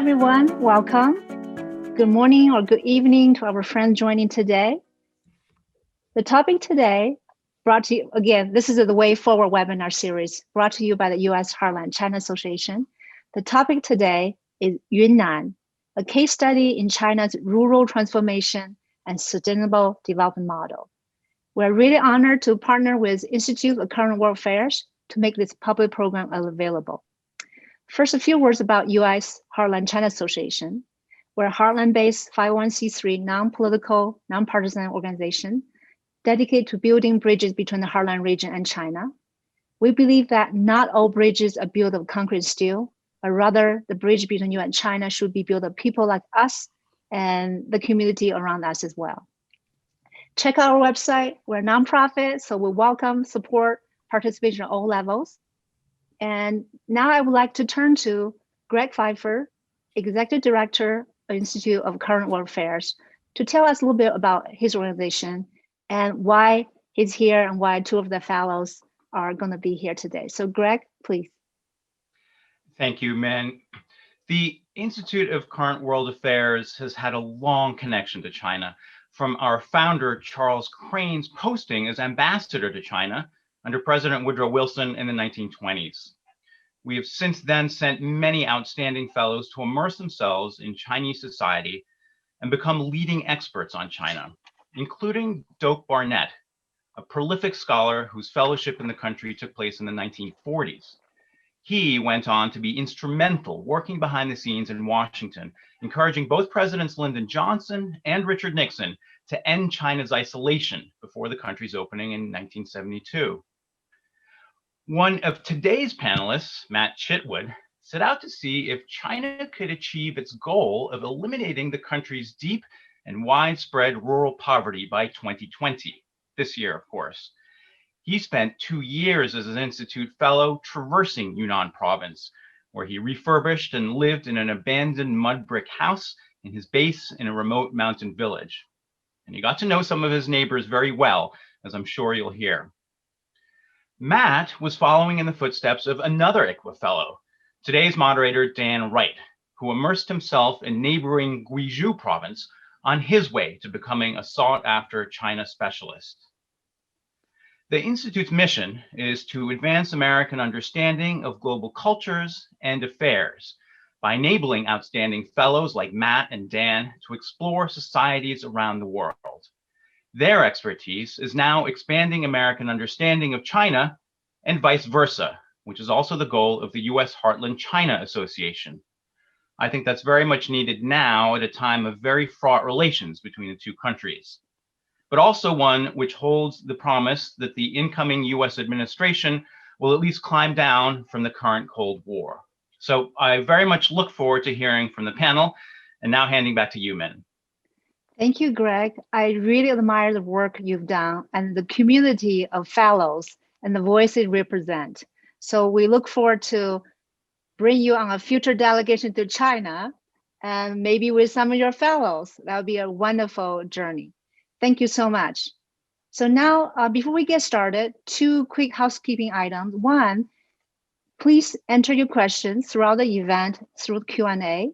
everyone. Welcome. Good morning or good evening to our friends joining today. The topic today brought to you, again, this is the Way Forward webinar series brought to you by the U.S. Heartland China Association. The topic today is Yunnan, a case study in China's rural transformation and sustainable development model. We're really honored to partner with Institute of Current World Affairs to make this public program available. First, a few words about U.S. Heartland China Association. We're a Heartland-based 501c3 non-political, non-partisan organization dedicated to building bridges between the Heartland region and China. We believe that not all bridges are built of concrete and steel, but rather the bridge between you and China should be built of people like us and the community around us as well. Check out our website. We're a nonprofit, so we welcome support, participation at all levels. And now I would like to turn to Greg Pfeiffer, Executive Director of Institute of Current World Affairs, to tell us a little bit about his organization and why he's here and why two of the fellows are going to be here today. So Greg, please. Thank you, Min. The Institute of Current World Affairs has had a long connection to China, from our founder, Charles Crane's posting as ambassador to China under President Woodrow Wilson in the 1920s. We have since then sent many outstanding fellows to immerse themselves in Chinese society and become leading experts on China, including Doak Barnett, a prolific scholar whose fellowship in the country took place in the 1940s. He went on to be instrumental working behind the scenes in Washington, encouraging both Presidents Lyndon Johnson and Richard Nixon to end China's isolation before the country's opening in 1972. One of today's panelists, Matt Chitwood, set out to see if China could achieve its goal of eliminating the country's deep and widespread rural poverty by 2020, this year, of course. He spent 2 years as an Institute fellow traversing Yunnan province, where he refurbished and lived in an abandoned mud brick house in his base in a remote mountain village. And he got to know some of his neighbors very well, as I'm sure you'll hear. Matt was following in the footsteps of another ICWA fellow, today's moderator, Dan Wright, who immersed himself in neighboring Guizhou province on his way to becoming a sought-after China specialist. The Institute's mission is to advance American understanding of global cultures and affairs by enabling outstanding fellows like Matt and Dan to explore societies around the world. Their expertise is now expanding American understanding of China and vice versa, which is also the goal of the U.S. Heartland China Association. I think that's very much needed now at a time of very fraught relations between the two countries, but also one which holds the promise that the incoming U.S. administration will at least climb down from the current Cold War. So I very much look forward to hearing from the panel, and now handing back to you, Min. Thank you, Greg. I really admire the work you've done and the community of fellows and the voices represent. So we look forward to bring you on a future delegation to China and maybe with some of your fellows. That would be a wonderful journey. Thank you so much. So now, before we get started, 2 quick housekeeping items. One, please enter your questions throughout the event through Q&A.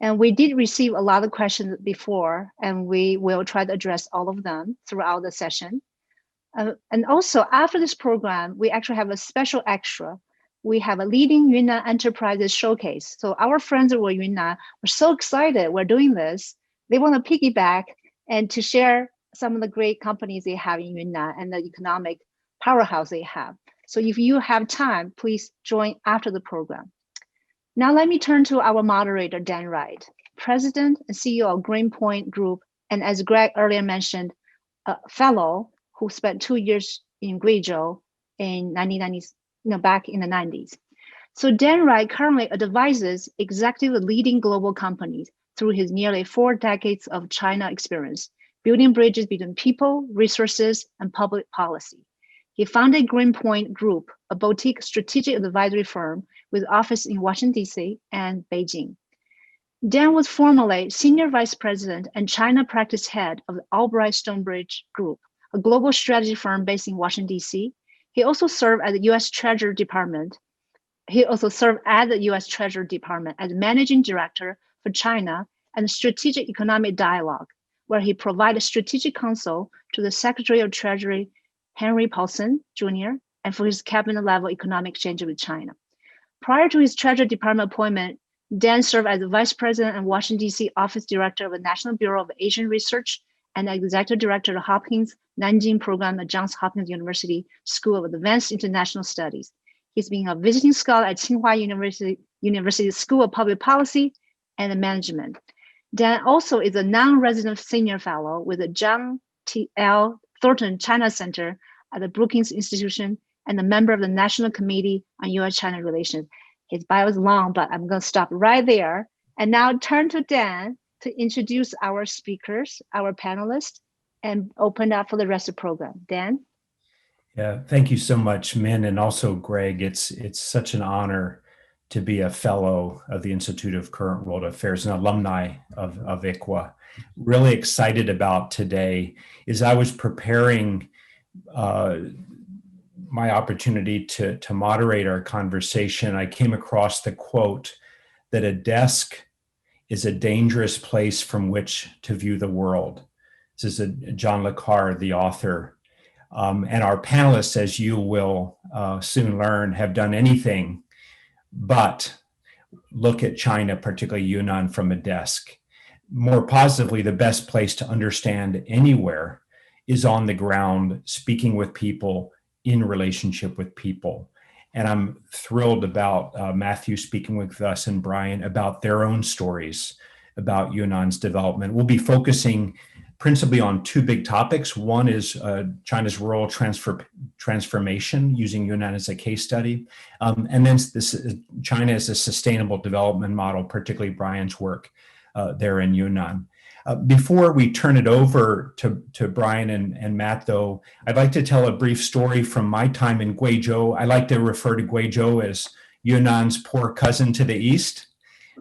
And we did receive a lot of questions before, and we will try to address all of them throughout the session. And also, after this program, we actually have a special extra. We have a leading Yunnan enterprises showcase. So our friends at Yunnan were so excited we're doing this. They want to piggyback and to share some of the great companies they have in Yunnan and the economic powerhouse they have. So if you have time, please join after the program. Now let me turn to our moderator, Dan Wright, President and CEO of GreenPoint Group, and as Greg earlier mentioned, a fellow who spent 2 years in Guizhou in 1990s, back in the 90s. So Dan Wright currently advises executive leading global companies through his nearly 4 decades of China experience, building bridges between people, resources, and public policy. He founded GreenPoint Group, a boutique strategic advisory firm with office in Washington, D.C. and Beijing. Dan was formerly Senior Vice President and China Practice Head of the Albright Stonebridge Group, a global strategy firm based in Washington, D.C. He also served at the U.S. Treasury Department He also served at the U.S. Treasury Department as Managing Director for China and Strategic Economic Dialogue, where he provided strategic counsel to the Secretary of Treasury, Henry Paulson Jr., and for his cabinet-level economic exchange with China. Prior to his Treasury Department appointment, Dan served as the Vice President and Washington, D.C. Office Director of the National Bureau of Asian Research and Executive Director of the Hopkins Nanjing Program at Johns Hopkins University School of Advanced International Studies. He's been a visiting scholar at Tsinghua University School of Public Policy and Management. Dan also is a non-resident senior fellow with the John T. L. Thornton China Center at the Brookings Institution and a member of the National Committee on U.S.-China Relations. His bio is long, but I'm going to stop right there. And now turn to Dan to introduce our speakers, our panelists, and open up for the rest of the program. Dan? Yeah, thank you so much, Min, and also Greg. It's such an honor to be a fellow of the Institute of Current World Affairs, an alumni of ICWA. Really excited about today. As I was preparing my opportunity to moderate our conversation, I came across the quote that a desk is a dangerous place from which to view the world. This is John Le Carre, the author. And our panelists, as you will soon learn, have done anything but look at China, particularly Yunnan, from a desk. More positively, the best place to understand anywhere is on the ground, speaking with people, in relationship with people. And I'm thrilled about Matthew speaking with us and Brian about their own stories about Yunnan's development. We'll be focusing principally on two big topics. One is China's rural transformation, using Yunnan as a case study. And then China as a sustainable development model, particularly Brian's work there in Yunnan. Before we turn it over to Brian and Matt, though, I'd like to tell a brief story from my time in Guizhou. I like to refer to Guizhou as Yunnan's poor cousin to the east.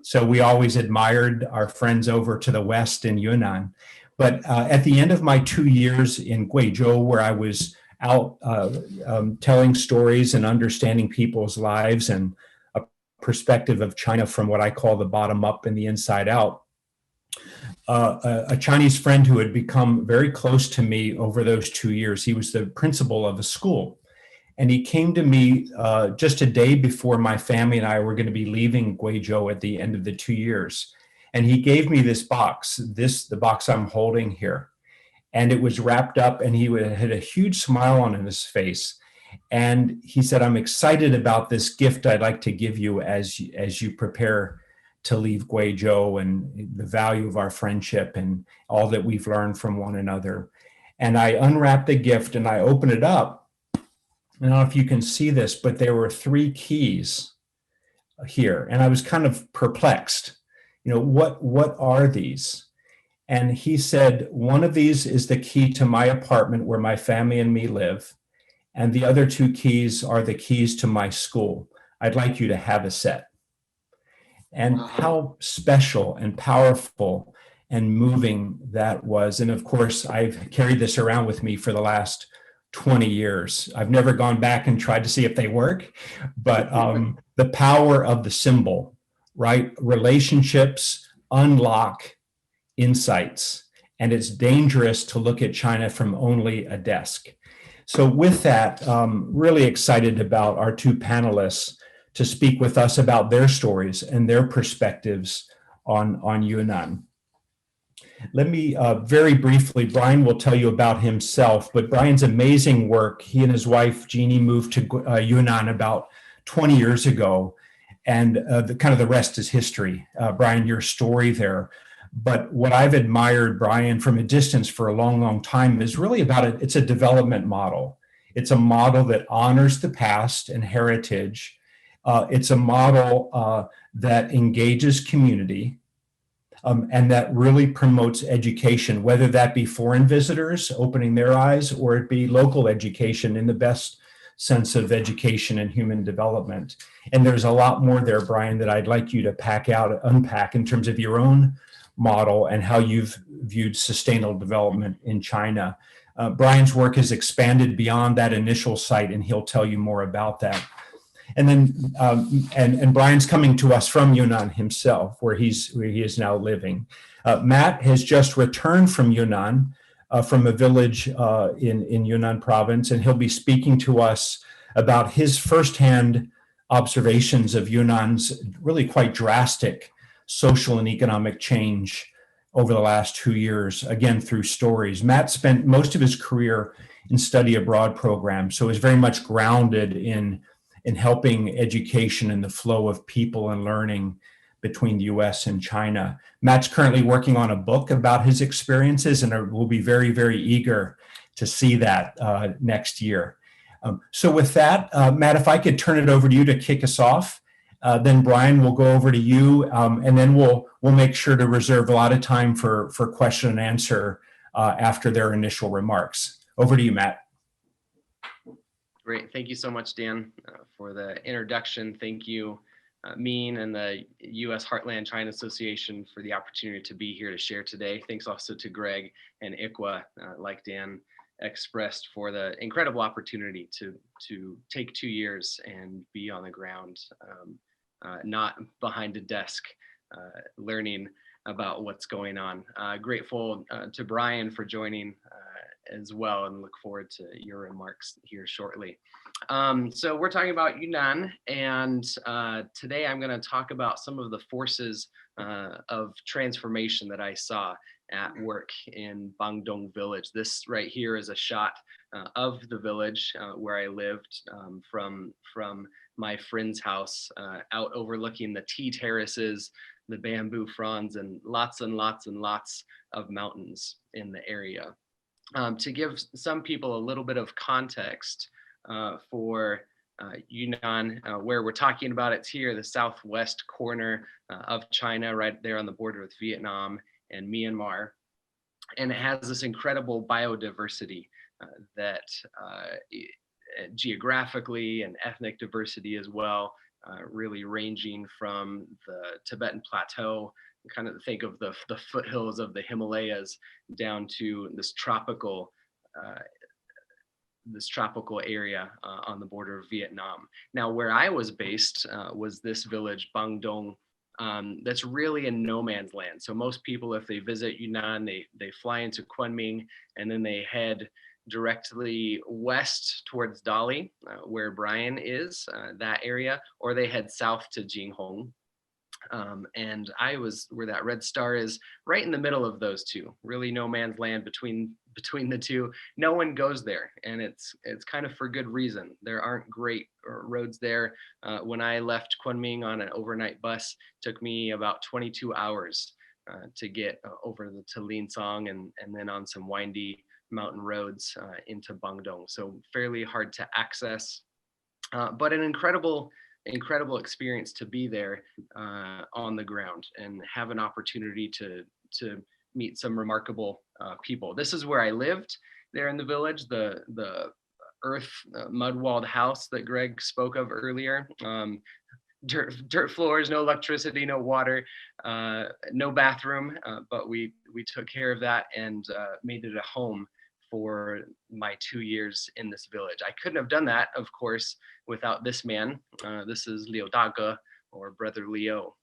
So we always admired our friends over to the west in Yunnan. But at the end of my 2 years in Guizhou, where I was out telling stories and understanding people's lives and a perspective of China from what I call the bottom up and the inside out, a Chinese friend who had become very close to me over those 2 years, he was the principal of a school. And he came to me just a day before my family and I were going to be leaving Guizhou at the end of the 2 years. And he gave me this box, the box I'm holding here. And it was wrapped up and he had a huge smile on his face. And he said, "I'm excited about this gift I'd like to give you as you prepare to leave Guizhou, and the value of our friendship and all that we've learned from one another." And I unwrapped the gift and I opened it up. I don't know if you can see this, but there were 3 keys here. And I was kind of perplexed. You know, what are these? And he said, "One of these is the key to my apartment where my family and me live. And the other 2 keys are the keys to my school. I'd like you to have a set." And how special and powerful and moving that was. And of course, I've carried this around with me for the last 20 years. I've never gone back and tried to see if they work, but the power of the symbol, right? Relationships unlock insights, and it's dangerous to look at China from only a desk. So with that, really excited about our 2 panelists to speak with us about their stories and their perspectives on Yunnan. Let me very briefly, Brian will tell you about himself, but Brian's amazing work. He and his wife, Jeannie, moved to Yunnan about 20 years ago, and the rest is history. Brian, your story there. But what I've admired, Brian, from a distance for a long, long time is really about it. It's a development model. It's a model that honors the past and heritage. It's a model that engages community and that really promotes education, whether that be foreign visitors opening their eyes or it be local education in the best sense of education and human development. And there's a lot more there, Brian, that I'd like you to unpack in terms of your own model and how you've viewed sustainable development in China. Brian's work has expanded beyond that initial site, and he'll tell you more about that. And then and Brian's coming to us from Yunnan himself, where he is now living. Matt has just returned from Yunnan, from a village in Yunnan province, and he'll be speaking to us about his firsthand observations of Yunnan's really quite drastic social and economic change over the last 2 years, again, through stories. Matt spent most of his career in study abroad programs, so is very much grounded in helping education and the flow of people and learning between the US and China. Matt's currently working on a book about his experiences, and we'll be very, very eager to see that next year. So with that, Matt, if I could turn it over to you to kick us off, then Brian will go over to you, and then we'll make sure to reserve a lot of time for question and answer after their initial remarks. Over to you, Matt. Great. Thank you so much, Dan, for the introduction. Thank you, Mean and the U.S. Heartland China Association for the opportunity to be here to share today. Thanks also to Greg and ICWA, like Dan expressed, for the incredible opportunity to take 2 years and be on the ground, not behind a desk, learning about what's going on. Grateful to Brian for joining as well, and look forward to your remarks here shortly. So we're talking about Yunnan, and today I'm going to talk about some of the forces of transformation that I saw at work in Bangdong village. This right here is a shot of the village where I lived, from my friend's house, out overlooking the tea terraces, the bamboo fronds, and lots of mountains in the area. To give some people a little bit of context for Yunnan, where we're talking about, it's here, the southwest corner of China, right there on the border with Vietnam and Myanmar. And it has this incredible biodiversity that geographically and ethnic diversity as well, really ranging from the Tibetan Plateau, kind of think of the foothills of the Himalayas, down to this tropical area on the border of Vietnam. Now, where I was based was this village, Bangdong, that's really in no man's land. So most people, if they visit Yunnan, they fly into Kunming, and then they head directly west towards Dali, where Brian is, that area, or they head south to Jinghong. And I was where that red star is, right in the middle of those two. Really no man's land between the two. No one goes there, and it's kind of for good reason. There aren't great roads there. When I left Kunming on an overnight bus, it took me about 22 hours to get over to Linsong, and then on some windy mountain roads into Bangdong. So fairly hard to access, but an incredible experience to be there on the ground and have an opportunity to meet some remarkable people. This is where I lived there in the village, the earth mud-walled house that Greg spoke of earlier. Dirt floors, no electricity, no water, no bathroom, but we took care of that and made it a home for my 2 years in this village. I couldn't have done that, of course, without this man. This is Liu Dage, or Brother Leo.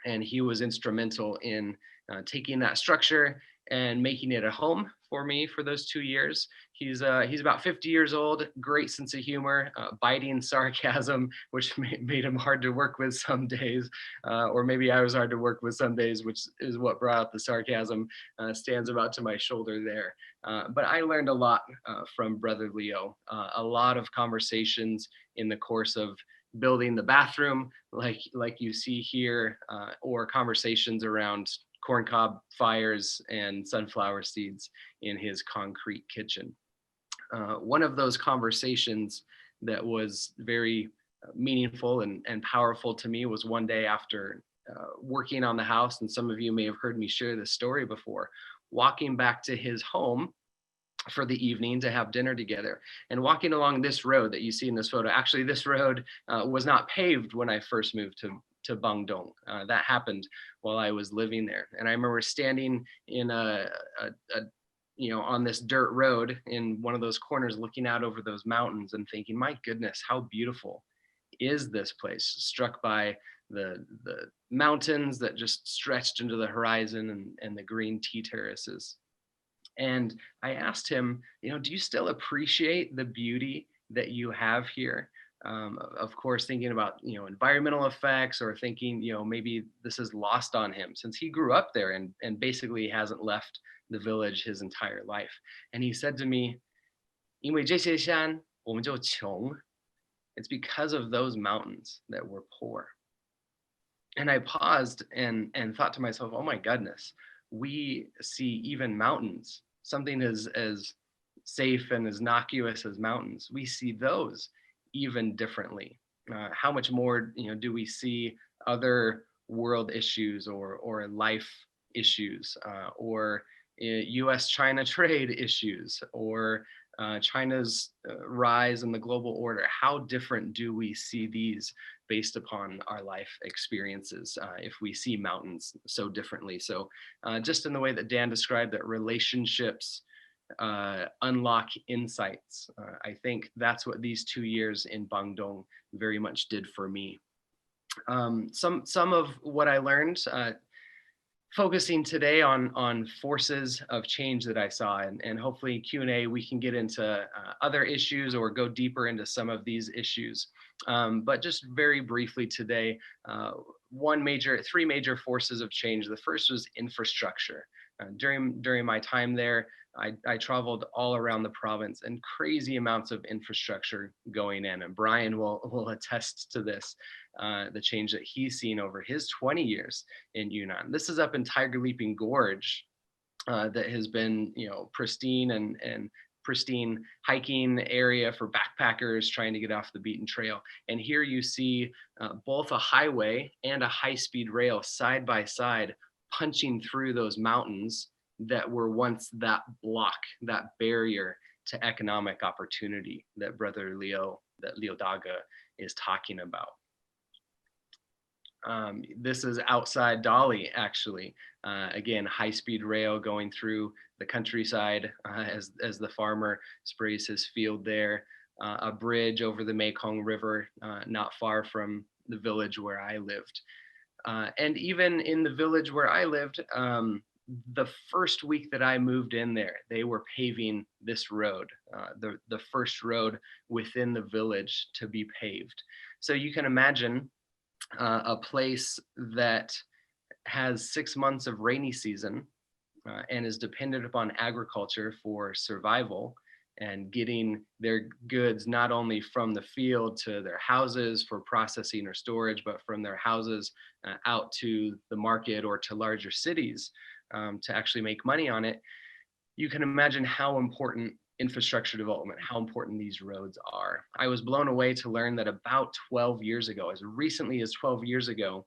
And he was instrumental in taking that structure and making it a home for me for those 2 years. He's about 50 years old, great sense of humor, biting sarcasm, which made him hard to work with some days, or maybe I was hard to work with some days, which is what brought out the sarcasm. Stands about to my shoulder there. But I learned a lot from Brother Leo, a lot of conversations in the course of building the bathroom, like you see here, or conversations around corncob fires and sunflower seeds in his concrete kitchen. One of those conversations that was very meaningful and powerful to me was one day after working on the house, and some of you may have heard me share this story before, walking back to his home for the evening to have dinner together, and walking along this road that you see in this photo. Actually, this road was not paved when I first moved to Bangdong. That happened while I was living there. And I remember standing in on this dirt road in one of those corners, looking out over those mountains and thinking, my goodness, how beautiful is this place, struck by the mountains that just stretched into the horizon and the green tea terraces. And I asked him, do you still appreciate the beauty that you have here? Of course, thinking about, environmental effects, or thinking, maybe this is lost on him since he grew up there and basically hasn't left the village his entire life. And he said to me, 因为这些山我们就穷. It's because of those mountains that we're poor. And I paused and thought to myself, oh my goodness, we see even mountains, something as safe and as innocuous as mountains, we see those even differently. How much more do we see other world issues or life issues, or US-China trade issues, or China's rise in the global order? How different do we see these based upon our life experiences if we see mountains so differently? So just in the way that Dan described, that relationships unlock insights. I think that's what these 2 years in Bandung very much did for me. Some of what I learned, focusing today on forces of change that I saw, and hopefully Q&A we can get into other issues or go deeper into some of these issues. But just very briefly today, three major forces of change. The first was infrastructure. During my time there, I traveled all around the province, and crazy amounts of infrastructure going in. And Brian will attest to this, the change that he's seen over his 20 years in Yunnan. This is up in Tiger Leaping Gorge that has been, pristine and pristine hiking area for backpackers trying to get off the beaten trail. And here you see both a highway and a high-speed rail side by side, punching through those mountains that were once that block, that barrier to economic opportunity that Brother Leo Daga is talking about. This is outside Dali, actually. Again, high-speed rail going through the countryside as the farmer sprays his field there. A bridge over the Mekong River, not far from the village where I lived. And even in the village where I lived, the first week that I moved in there, they were paving this road, the first road within the village to be paved. So you can imagine a place that has 6 months of rainy season and is dependent upon agriculture for survival and getting their goods not only from the field to their houses for processing or storage, but from their houses out to the market or to larger cities to actually make money on it. You can imagine how important infrastructure development, how important these roads are. I was blown away to learn that about 12 years ago, as recently as 12 years ago,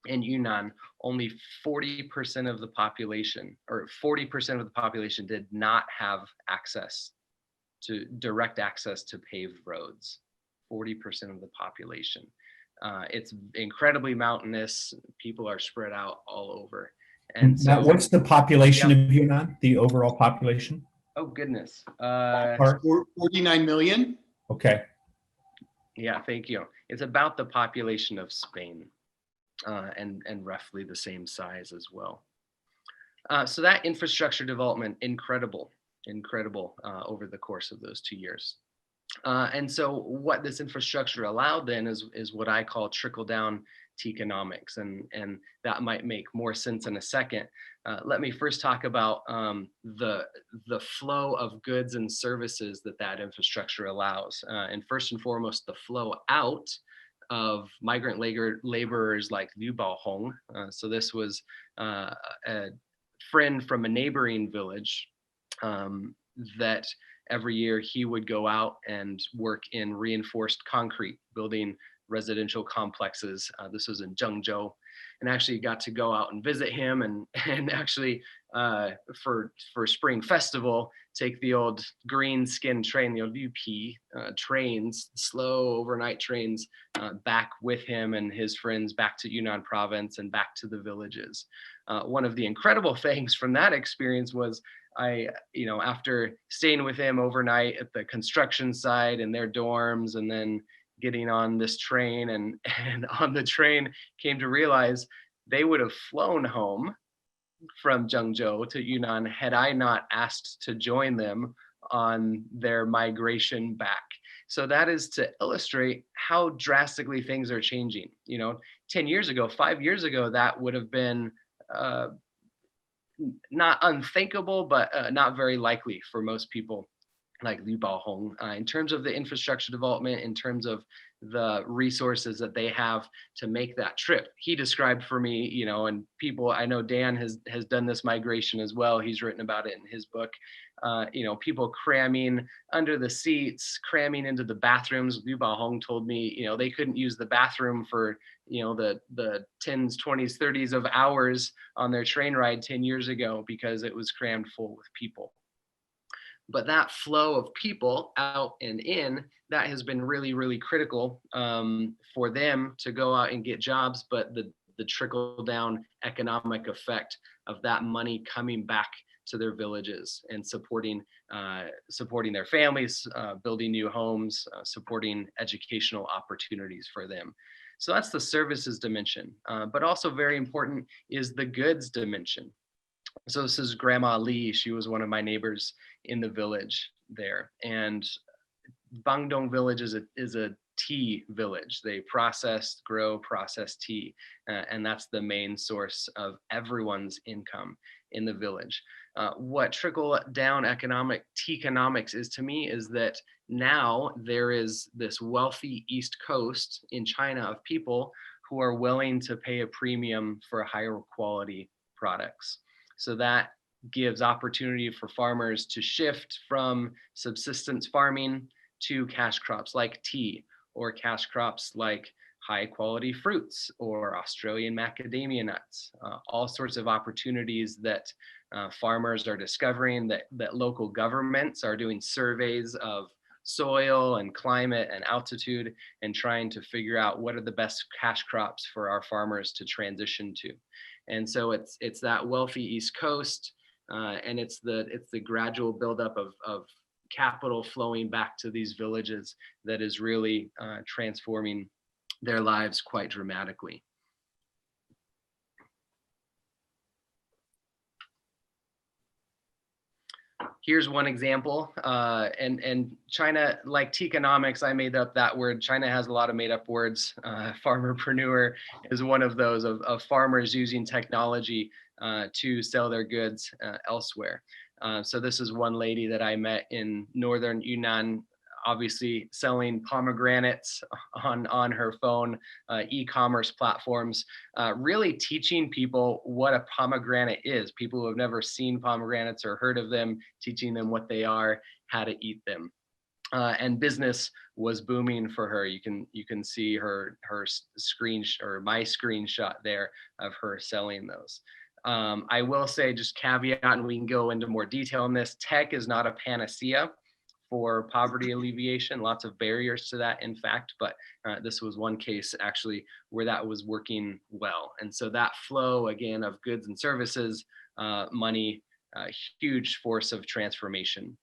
in Yunnan, only 40% of the population, or 40% of the population did not have direct access to paved roads. 40% of the population. It's incredibly mountainous. People are spread out all over. And so, what's the population of Yunnan, the overall population? Oh goodness. 49 million. Okay. Yeah, thank you. It's about the population of Spain, and roughly the same size as well. So that infrastructure development, incredible over the course of those 2 years. And so what this infrastructure allowed then is what I call trickle down to economics, and that might make more sense in a second. Let me first talk about the flow of goods and services that infrastructure allows. And first and foremost, the flow out of migrant laborers like Liu Baohong. So this was a friend from a neighboring village that every year he would go out and work in reinforced concrete, building residential complexes. This was in Zhengzhou, and actually got to go out and visit him and actually for Spring Festival, take the old green skin train, the old UP trains, slow overnight trains, back with him and his friends back to Yunnan province and back to the villages. One of the incredible things from that experience was after staying with him overnight at the construction site in their dorms, and then getting on this train, and on the train came to realize they would have flown home from Zhengzhou to Yunnan had I not asked to join them on their migration back. So that is to illustrate how drastically things are changing. 10 years ago, 5 years ago, that would have been not unthinkable, but not very likely for most people like Liu Baohong, in terms of the infrastructure development, in terms of the resources that they have to make that trip. He described for me, and people, I know Dan has done this migration as well. He's written about it in his book. People cramming under the seats, cramming into the bathrooms. Liu Baohong told me, they couldn't use the bathroom for, the 10s, 20s, 30s of hours on their train ride 10 years ago because it was crammed full with people. But that flow of people out and in, that has been really, really critical for them to go out and get jobs. But the trickle down economic effect of that money coming back to their villages and supporting their families, building new homes, supporting educational opportunities for them. So that's the services dimension. But also very important is the goods dimension. So this is Grandma Lee. She was one of my neighbors in the village there. And Bangdong village is a tea village. They process tea. And that's the main source of everyone's income in the village. What trickle down economics is to me is that now there is this wealthy East Coast in China of people who are willing to pay a premium for higher quality products. So that gives opportunity for farmers to shift from subsistence farming to cash crops like tea, or cash crops like high quality fruits or Australian macadamia nuts, all sorts of opportunities that farmers are discovering, that local governments are doing surveys of soil and climate and altitude and trying to figure out what are the best cash crops for our farmers to transition to. And so it's that wealthy East Coast, and it's the gradual buildup of capital flowing back to these villages that is really transforming their lives quite dramatically. Here's one example, and China, like Teaconomics, I made up that word. China has a lot of made up words. Farmerpreneur is one of those, of farmers using technology to sell their goods elsewhere. So this is one lady that I met in northern Yunnan, obviously selling pomegranates on her phone, e-commerce platforms, really teaching people what a pomegranate is. People who have never seen pomegranates or heard of them, teaching them what they are, how to eat them. And business was booming for her. You can see her screen, or my screenshot there of her selling those. I will say, just caveat, and we can go into more detail on this, tech is not a panacea for poverty alleviation. Lots of barriers to that, in fact, but this was one case actually where that was working well. And so that flow, again, of goods and services, money, huge force of transformation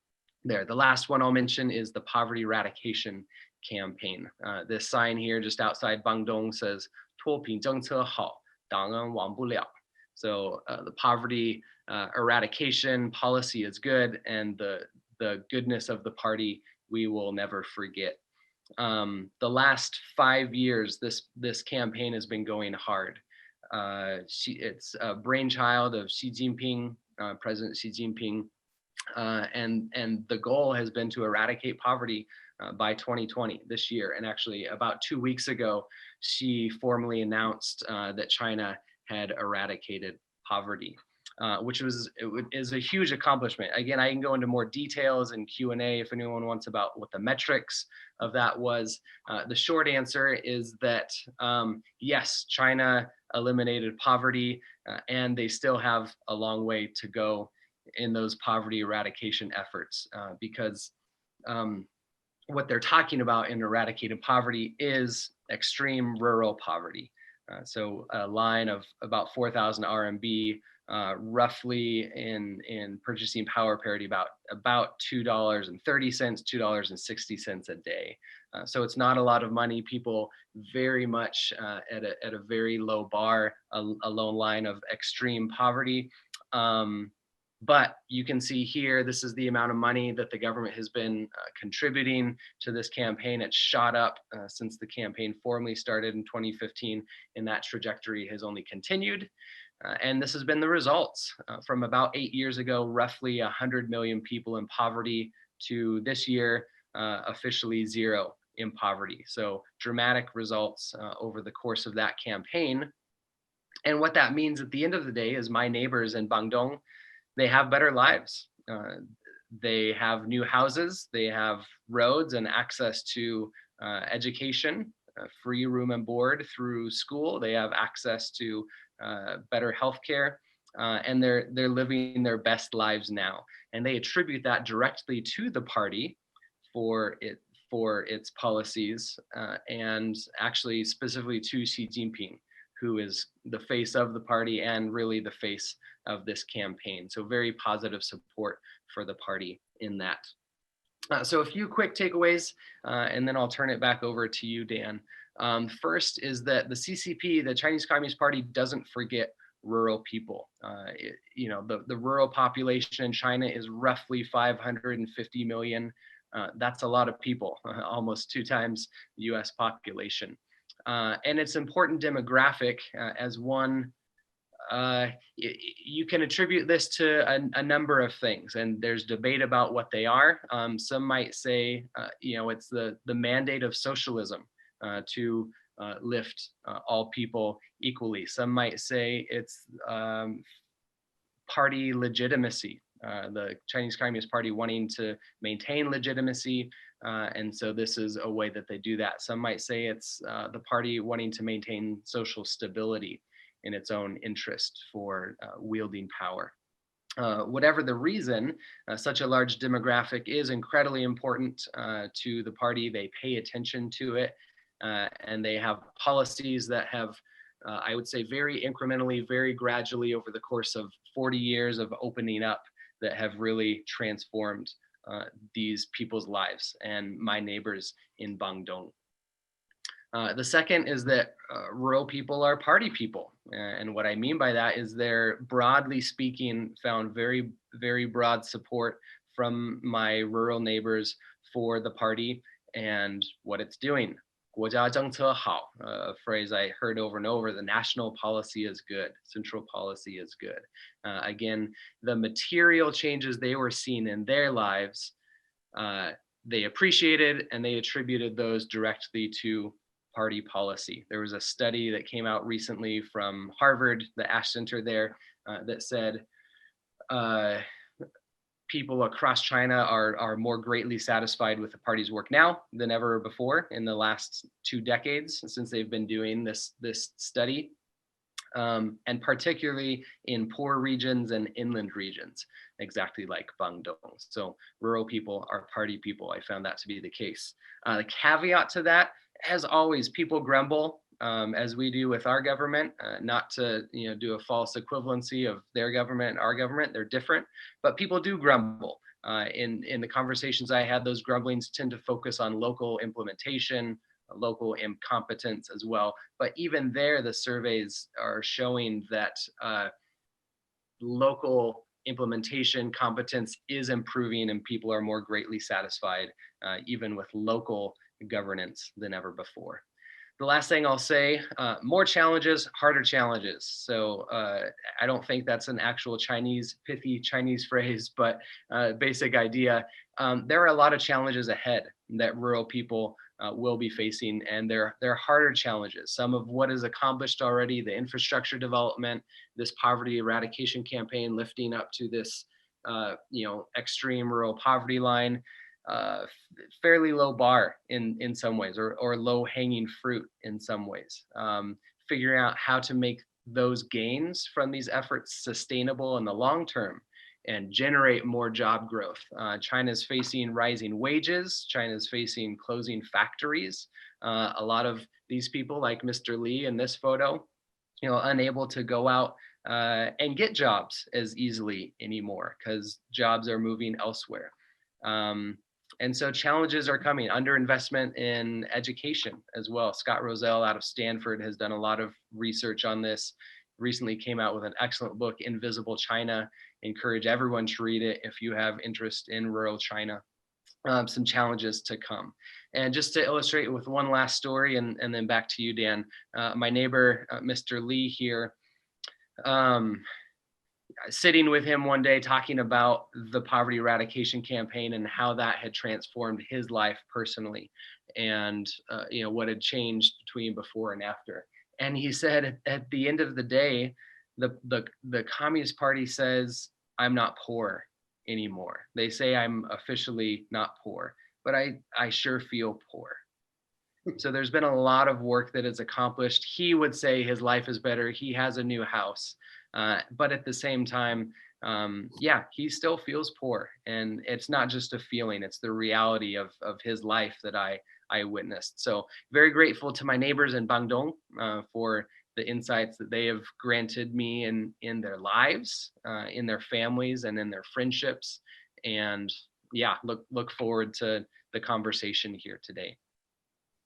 there. The last one I'll mention is the poverty eradication campaign. This sign here just outside Bangdong says, 脱贫政策好，党人忘不了. So the poverty eradication policy is good, and the goodness of the party we will never forget. The last 5 years, this campaign has been going hard. It's a brainchild of Xi Jinping, President Xi Jinping, and the goal has been to eradicate poverty by 2020, this year. And actually, about 2 weeks ago, Xi formally announced that China had eradicated poverty. Which is a huge accomplishment. Again, I can go into more details in Q&A if anyone wants about what the metrics of that was. The short answer is that yes, China eliminated poverty, and they still have a long way to go in those poverty eradication efforts, because what they're talking about in eradicating poverty is extreme rural poverty. So a line of about 4,000 RMB roughly in purchasing power parity about $2.30, $2.60 a day. So it's not a lot of money. People very much at a very low bar, a low line of extreme poverty. But you can see here, this is the amount of money that the government has been contributing to this campaign. It's shot up since the campaign formally started in 2015, and that trajectory has only continued. And this has been the results from about 8 years ago, roughly 100 million people in poverty, to this year, officially zero in poverty. So dramatic results over the course of that campaign. And what that means at the end of the day is my neighbors in Bandung, they have better lives. They have new houses, they have roads and access to education, free room and board through school. They have access to better healthcare, and they're living their best lives now. And they attribute that directly to the party for its policies, and actually specifically to Xi Jinping, who is the face of the party and really the face of this campaign. So very positive support for the party in that. So a few quick takeaways, and then I'll turn it back over to you, Dan. First is that the CCP, the Chinese Communist Party, doesn't forget rural people. The rural population in China is roughly 550 million. That's a lot of people, almost 2 times the US population. And it's important demographic as one. You can attribute this to a number of things, and there's debate about what they are. Some might say, it's the mandate of socialism to lift all people equally. Some might say it's party legitimacy, the Chinese Communist Party wanting to maintain legitimacy. And so this is a way that they do that. Some might say it's the party wanting to maintain social stability in its own interest for wielding power. Whatever the reason, such a large demographic is incredibly important to the party. They pay attention to it, and they have policies that have, I would say, very incrementally, very gradually over the course of 40 years of opening up, that have really transformed these people's lives and my neighbors in Bandung. The second is that rural people are party people. And what I mean by that is they're, broadly speaking, found very, very broad support from my rural neighbors for the party and what it's doing. 国家政策好, a phrase I heard over and over. The national policy is good. Central policy is good. Again, the material changes they were seeing in their lives, they appreciated, and they attributed those directly to party policy. There was a study that came out recently from Harvard, the Ash Center there, that said people across China are more greatly satisfied with the party's work now than ever before in the last 2 decades since they've been doing this study, and particularly in poor regions and inland regions, exactly like Bandung. So rural people are party people. I found that to be the case. The caveat to that, as always, people grumble, as we do with our government, not to do a false equivalency of their government and our government. They're different, but people do grumble. In the conversations I had, those grumblings tend to focus on local implementation, local incompetence as well. But even there, the surveys are showing that local implementation competence is improving, and people are more greatly satisfied, even with local governance, than ever before. The last thing I'll say, more challenges, harder challenges. So I don't think that's an actual pithy Chinese phrase, but basic idea. There are a lot of challenges ahead that rural people will be facing, and they're harder challenges. Some of what is accomplished already, the infrastructure development, this poverty eradication campaign, lifting up to this extreme rural poverty line, fairly low bar in some ways, or low hanging fruit in some ways. Figuring out how to make those gains from these efforts sustainable in the long term and generate more job growth. China's facing rising wages. China's facing closing factories. A lot of these people, like Mr. Lee in this photo, unable to go out and get jobs as easily anymore because jobs are moving elsewhere. And so challenges are coming, underinvestment in education as well. Scott Rozelle out of Stanford has done a lot of research on this, recently came out with an excellent book, Invisible China. Encourage everyone to read it if you have interest in rural China. Some challenges to come. And just to illustrate with one last story, and then back to you, Dan, my neighbor, Mr. Lee here, sitting with him one day talking about the poverty eradication campaign and how that had transformed his life personally, and what had changed between before and after. And he said, at the end of the day, the Communist Party says, I'm not poor anymore. They say I'm officially not poor, but I sure feel poor. So there's been a lot of work that is accomplished. He would say his life is better. He has a new house. But at the same time, he still feels poor. And it's not just a feeling, it's the reality of his life that I witnessed. So very grateful to my neighbors in Bandung for the insights that they have granted me in their lives, in their families, and in their friendships. And look forward to the conversation here today.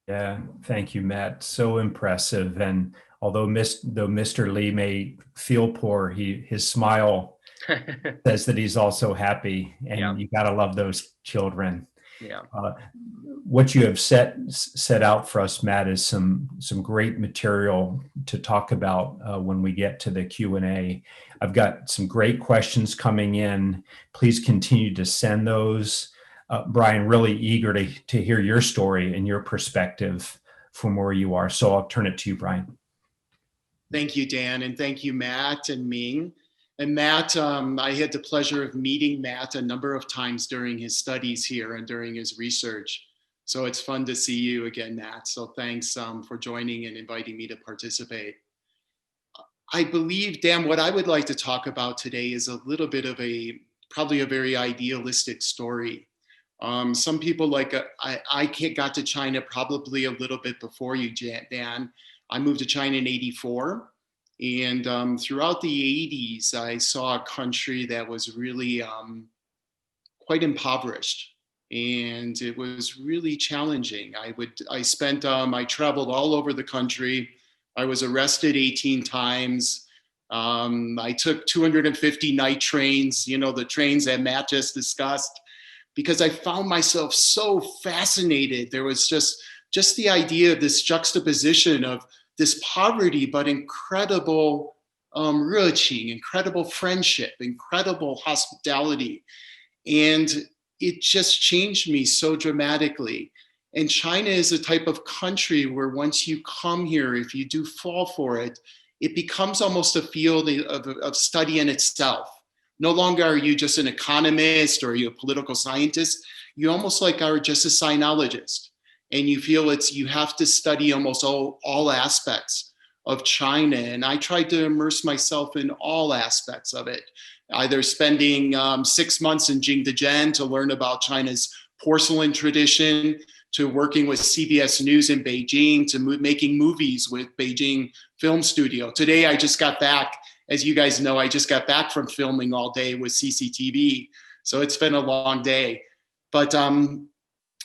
Yeah, thank you, Matt. So impressive. And although Mr. Lee may feel poor, his smile says that he's also happy, and you gotta love those children. Yeah. What you have set out for us, Matt, is some great material to talk about when we get to the Q&A. I've got some great questions coming in. Please continue to send those. Brian, really eager to hear your story and your perspective from where you are. So I'll turn it to you, Brian. Thank you, Dan, and thank you, Matt and Ming. And Matt, I had the pleasure of meeting Matt a number of times during his studies here and during his research. So it's fun to see you again, Matt. So thanks for joining and inviting me to participate. I believe, Dan, what I would like to talk about today is a little bit of probably a very idealistic story. Some people I got to China probably a little bit before you, Dan. I moved to China in '84. And throughout the 80s, I saw a country that was really quite impoverished. And it was really challenging. I traveled all over the country. I was arrested 18 times. I took 250 night trains, the trains that Matt just discussed, because I found myself so fascinated. There was just the idea of this juxtaposition of this poverty, but incredible reaching, incredible friendship, incredible hospitality. And it just changed me so dramatically. And China is a type of country where once you come here, if you do fall for it, it becomes almost a field of study in itself. No longer are you just an economist or you're a political scientist. You almost are just a sinologist. And you feel you have to study almost all aspects of China. And I tried to immerse myself in all aspects of it, either spending 6 months in Jingdezhen to learn about China's porcelain tradition, to working with CBS News in Beijing, to making movies with Beijing Film Studio. Today, I just got back. As you guys know, I just got back from filming all day with CCTV. So it's been a long day. But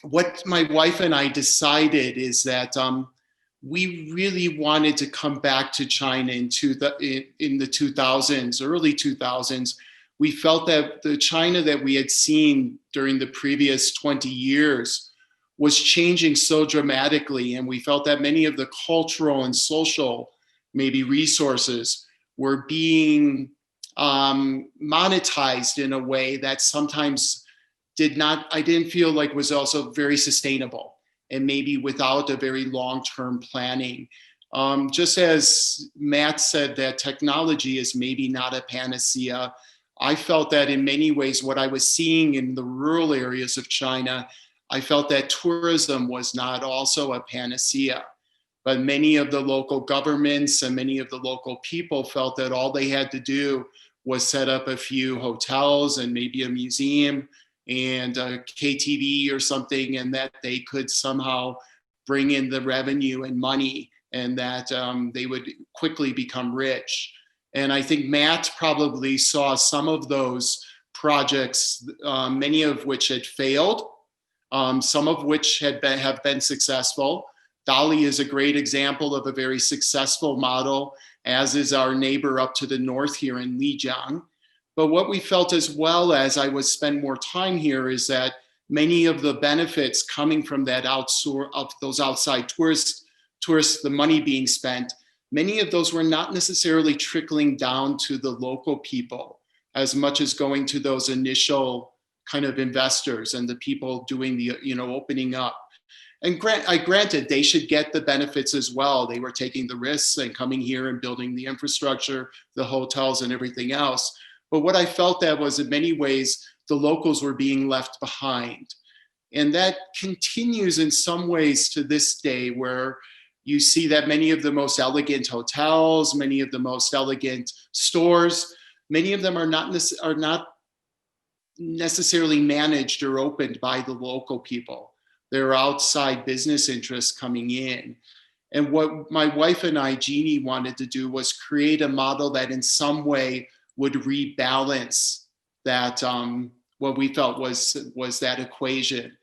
what my wife and I decided is that we really wanted to come back to China in the 2000s, early 2000s. We felt that the China that we had seen during the previous 20 years was changing so dramatically. And we felt that many of the cultural and social maybe resources were being monetized in a way that sometimes I didn't feel like was also very sustainable, and maybe without a very long-term planning. Just as Matt said that technology is maybe not a panacea, I felt that in many ways what I was seeing in the rural areas of China, I felt that tourism was not also a panacea. But many of the local governments and many of the local people felt that all they had to do was set up a few hotels and maybe a museum and a KTV or something, and that they could somehow bring in the revenue and money, and that they would quickly become rich. And I think Matt probably saw some of those projects, many of which had failed, some of which have been successful. Dali is a great example of a very successful model, as is our neighbor up to the north here in Lijiang. But what we felt, as well as I would spend more time here, is that many of the benefits coming from that those outside tourists, the money being spent, many of those were not necessarily trickling down to the local people as much as going to those initial kind of investors and the people doing the, opening up. And granted, they should get the benefits as well. They were taking the risks and coming here and building the infrastructure, the hotels and everything else. But what I felt that was, in many ways, the locals were being left behind. And that continues in some ways to this day, where you see that many of the most elegant hotels, many of the most elegant stores, many of them are not necessarily managed or opened by the local people. There are outside business interests coming in. And what my wife and I, Jeannie, wanted to do was create a model that in some way would rebalance that, what we felt was that equation.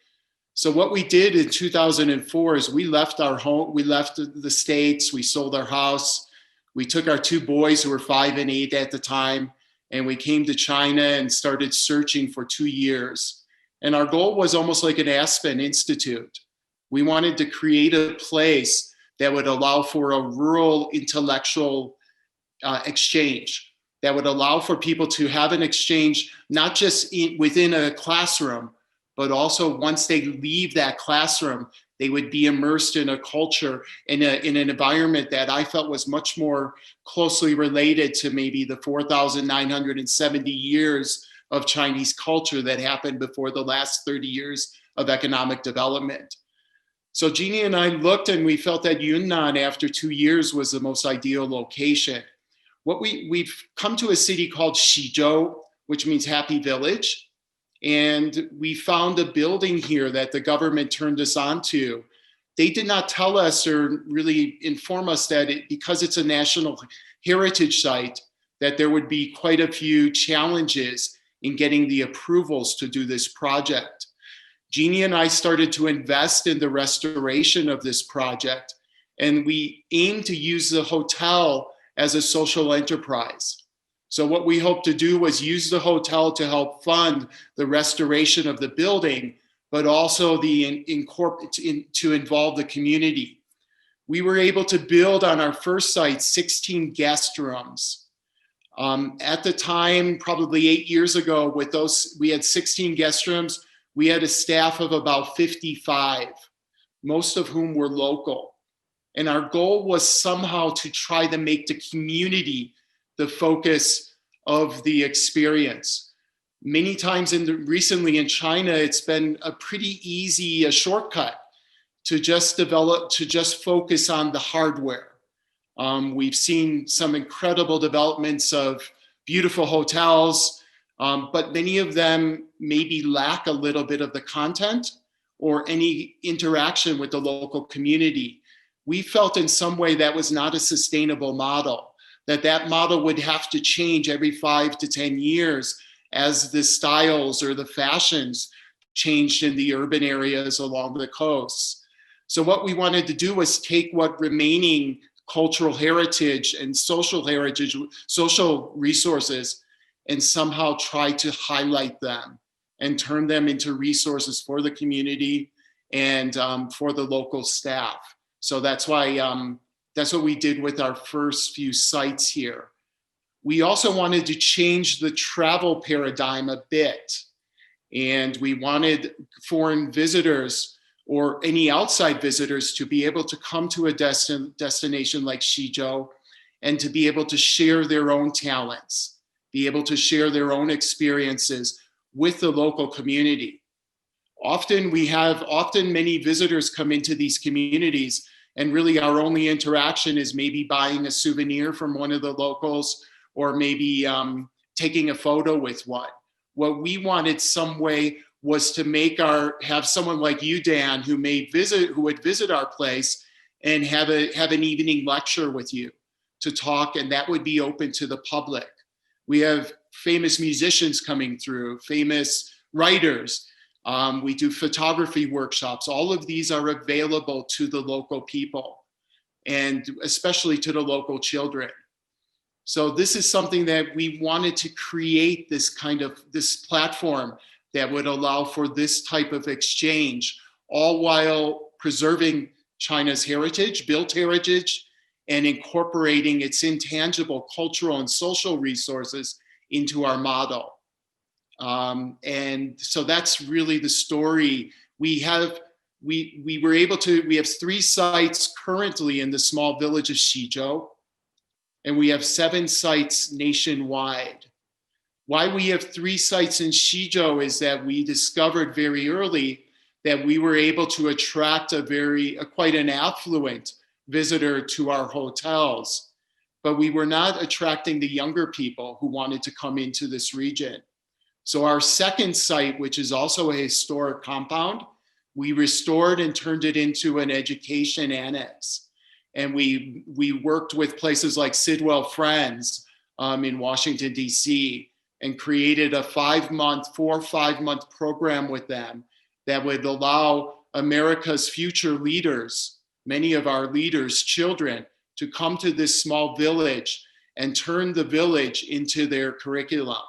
So what we did in 2004 is we left our home, we left the States, we sold our house, we took our two boys who were 5 and 8 at the time, and we came to China and started searching for 2 years. And our goal was almost like an Aspen Institute. We wanted to create a place that would allow for a rural intellectual exchange, that would allow for people to have an exchange, not just within a classroom, but also once they leave that classroom, they would be immersed in a culture, in an environment that I felt was much more closely related to maybe the 4,970 years of Chinese culture that happened before the last 30 years of economic development. So Jeannie and I looked, and we felt that Yunnan, after 2 years, was the most ideal location. We've come to a city called Xizhou, which means happy village. And we found a building here that the government turned us on to. They did not tell us or really inform us that because it's a national heritage site, that there would be quite a few challenges in getting the approvals to do this project. Jeannie and I started to invest in the restoration of this project, and we aimed to use the hotel as a social enterprise. So what we hoped to do was use the hotel to help fund the restoration of the building, but also to involve the community. We were able to build on our first site 16 guest rooms. At the time, probably 8 years ago, with those, we had 16 guest rooms. We had a staff of about 55, most of whom were local. And our goal was somehow to try to make the community the focus of the experience. Many times recently in China, it's been a pretty easy shortcut to just focus on the hardware. We've seen some incredible developments of beautiful hotels, but many of them maybe lack a little bit of the content or any interaction with the local community. We felt in some way that was not a sustainable model, that model would have to change every 5 to 10 years as the styles or the fashions changed in the urban areas along the coasts. So what we wanted to do was take what remaining cultural heritage and social resources and somehow try to highlight them and turn them into resources for the community and for the local staff. So that's why that's what we did with our first few sites here. We also wanted to change the travel paradigm a bit. And we wanted foreign visitors or any outside visitors to be able to come to a destination like Xizhou and to be able to share their own talents, be able to share their own experiences with the local community. Often many visitors come into these communities, and really our only interaction is maybe buying a souvenir from one of the locals or maybe taking a photo with one. What we wanted some way was to have someone like you, Dan, who would visit our place and have an evening lecture with you, to talk, and that would be open to the public. We have famous musicians coming through, famous writers. We do photography workshops. All of these are available to the local people, and especially to the local children. So this is something that we wanted to create, this platform that would allow for this type of exchange, all while preserving China's heritage, built heritage, and incorporating its intangible cultural and social resources into our model. And so that's really the story. We were able to, we have 3 sites currently in the small village of Xizhou, and we have 7 sites nationwide. Why we have 3 sites in Xizhou is that we discovered very early that we were able to attract quite an affluent visitor to our hotels, but we were not attracting the younger people who wanted to come into this region. So our second site, which is also a historic compound, we restored and turned it into an education annex. And we worked with places like Sidwell Friends in Washington, DC, and created a 4 or 5 month program with them that would allow America's future leaders, many of our leaders' children, to come to this small village and turn the village into their curriculum.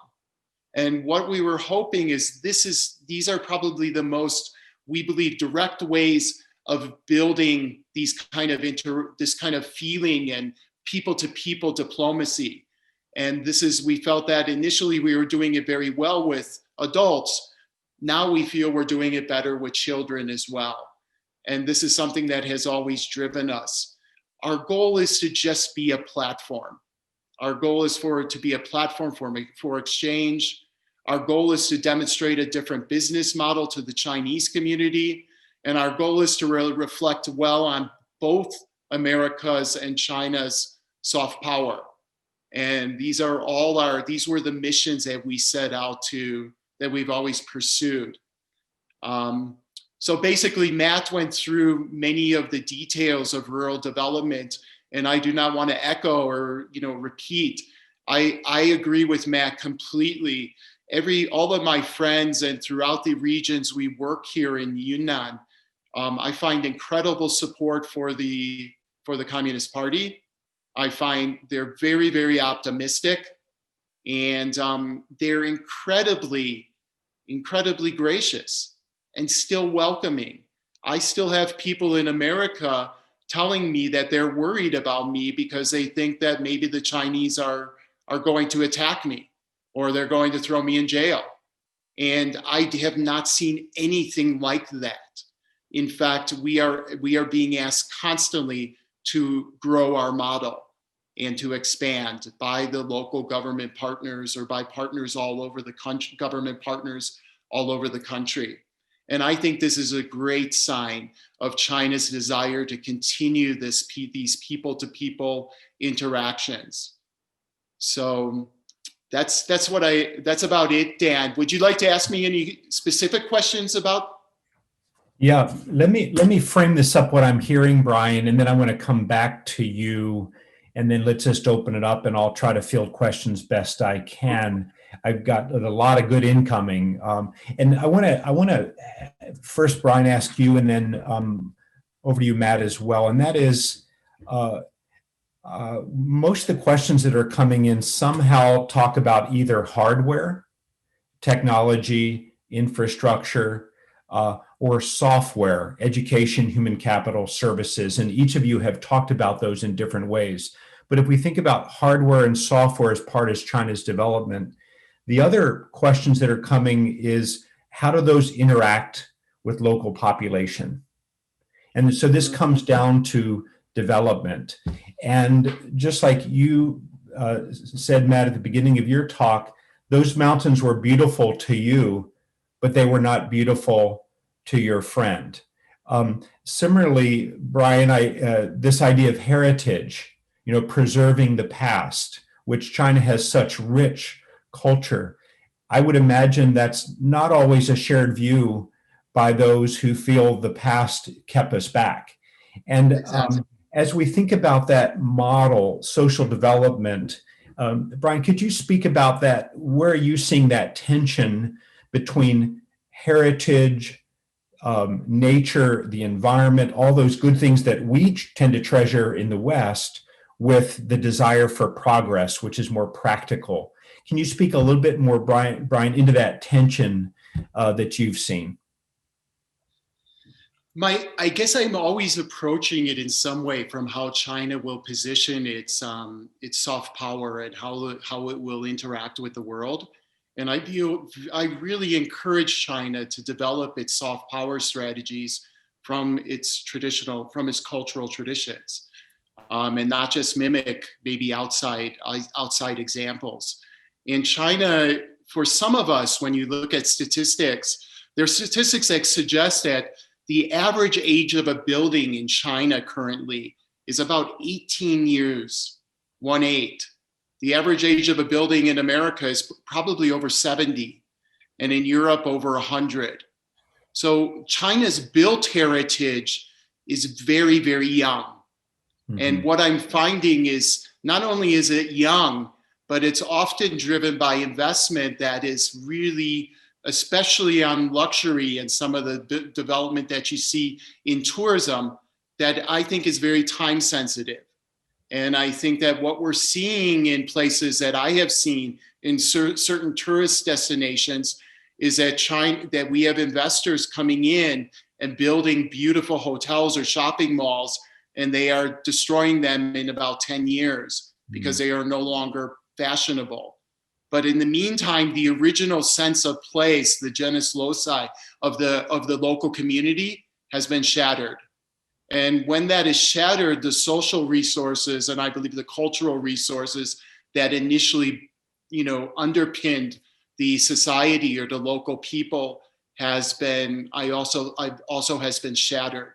And what we were hoping is these are probably the most, we believe, direct ways of building this kind of feeling and people-to-people diplomacy. And we felt that initially we were doing it very well with adults. Now we feel we're doing it better with children as well. And this is something that has always driven us. Our goal is to just be a platform. Our goal is for it to be a platform for exchange. Our goal is to demonstrate a different business model to the Chinese community. And our goal is to really reflect well on both America's and China's soft power. And these were the missions that we set out to, that we've always pursued. So basically, Matt went through many of the details of rural development, and I do not want to echo or repeat. I agree with Matt completely. All of my friends and throughout the regions we work here in Yunnan, I find incredible support for the Communist Party. I find they're very, very optimistic, and they're incredibly gracious and still welcoming. I still have people in America telling me that they're worried about me because they think that maybe the Chinese are going to attack me or they're going to throw me in jail. And I have not seen anything like that. In fact, we are being asked constantly to grow our model and to expand by the local government partners or by partners all over the country, government partners all over the country. And I think this is a great sign of China's desire to continue these people-to-people interactions. So that's about it, Dan. Would you like to ask me any specific questions about? Yeah, let me frame this up, what I'm hearing, Brian, and then I want to come back to you, and then let's just open it up, and I'll try to field questions best I can. I've got a lot of good incoming, and I want to first, Brian, ask you, and then over to you, Matt, as well. And that is, most of the questions that are coming in somehow talk about either hardware, technology, infrastructure, or software, education, human capital, services, and each of you have talked about those in different ways. But if we think about hardware and software as part of China's development, the other questions that are coming is, how do those interact with local population? And so this comes down to development. And just like you said, Matt, at the beginning of your talk, those mountains were beautiful to you, but they were not beautiful to your friend. Similarly, Brian, this idea of heritage, preserving the past, which China has such rich culture, I would imagine that's not always a shared view by those who feel the past kept us back. And Exactly. as we think about that model, social development, Brian, could you speak about that? Where are you seeing that tension between heritage, nature, the environment, all those good things that we tend to treasure in the West, with the desire for progress, which is more practical? Can you speak a little bit more, Brian, into that tension that you've seen? I guess I'm always approaching it in some way from how China will position its soft power and how it will interact with the world. And I really encourage China to develop its soft power strategies from its cultural traditions, and not just mimic maybe outside examples. In China, for some of us, when you look at statistics, there are statistics that suggest that the average age of a building in China currently is about 18 years, 18. The average age of a building in America is probably over 70, and in Europe over 100. So China's built heritage is very, very young. Mm-hmm. And what I'm finding is not only is it young, but it's often driven by investment that is really, especially on luxury and some of the development that you see in tourism, that I think is very time sensitive. And I think that what we're seeing in places that I have seen in certain tourist destinations is that we have investors coming in and building beautiful hotels or shopping malls, and they are destroying them in about 10 years because they are no longer fashionable. But in the meantime, the original sense of place, the genus loci of the local community, has been shattered. And when that is shattered, the social resources, and I believe the cultural resources that initially, underpinned the society or the local people has been shattered.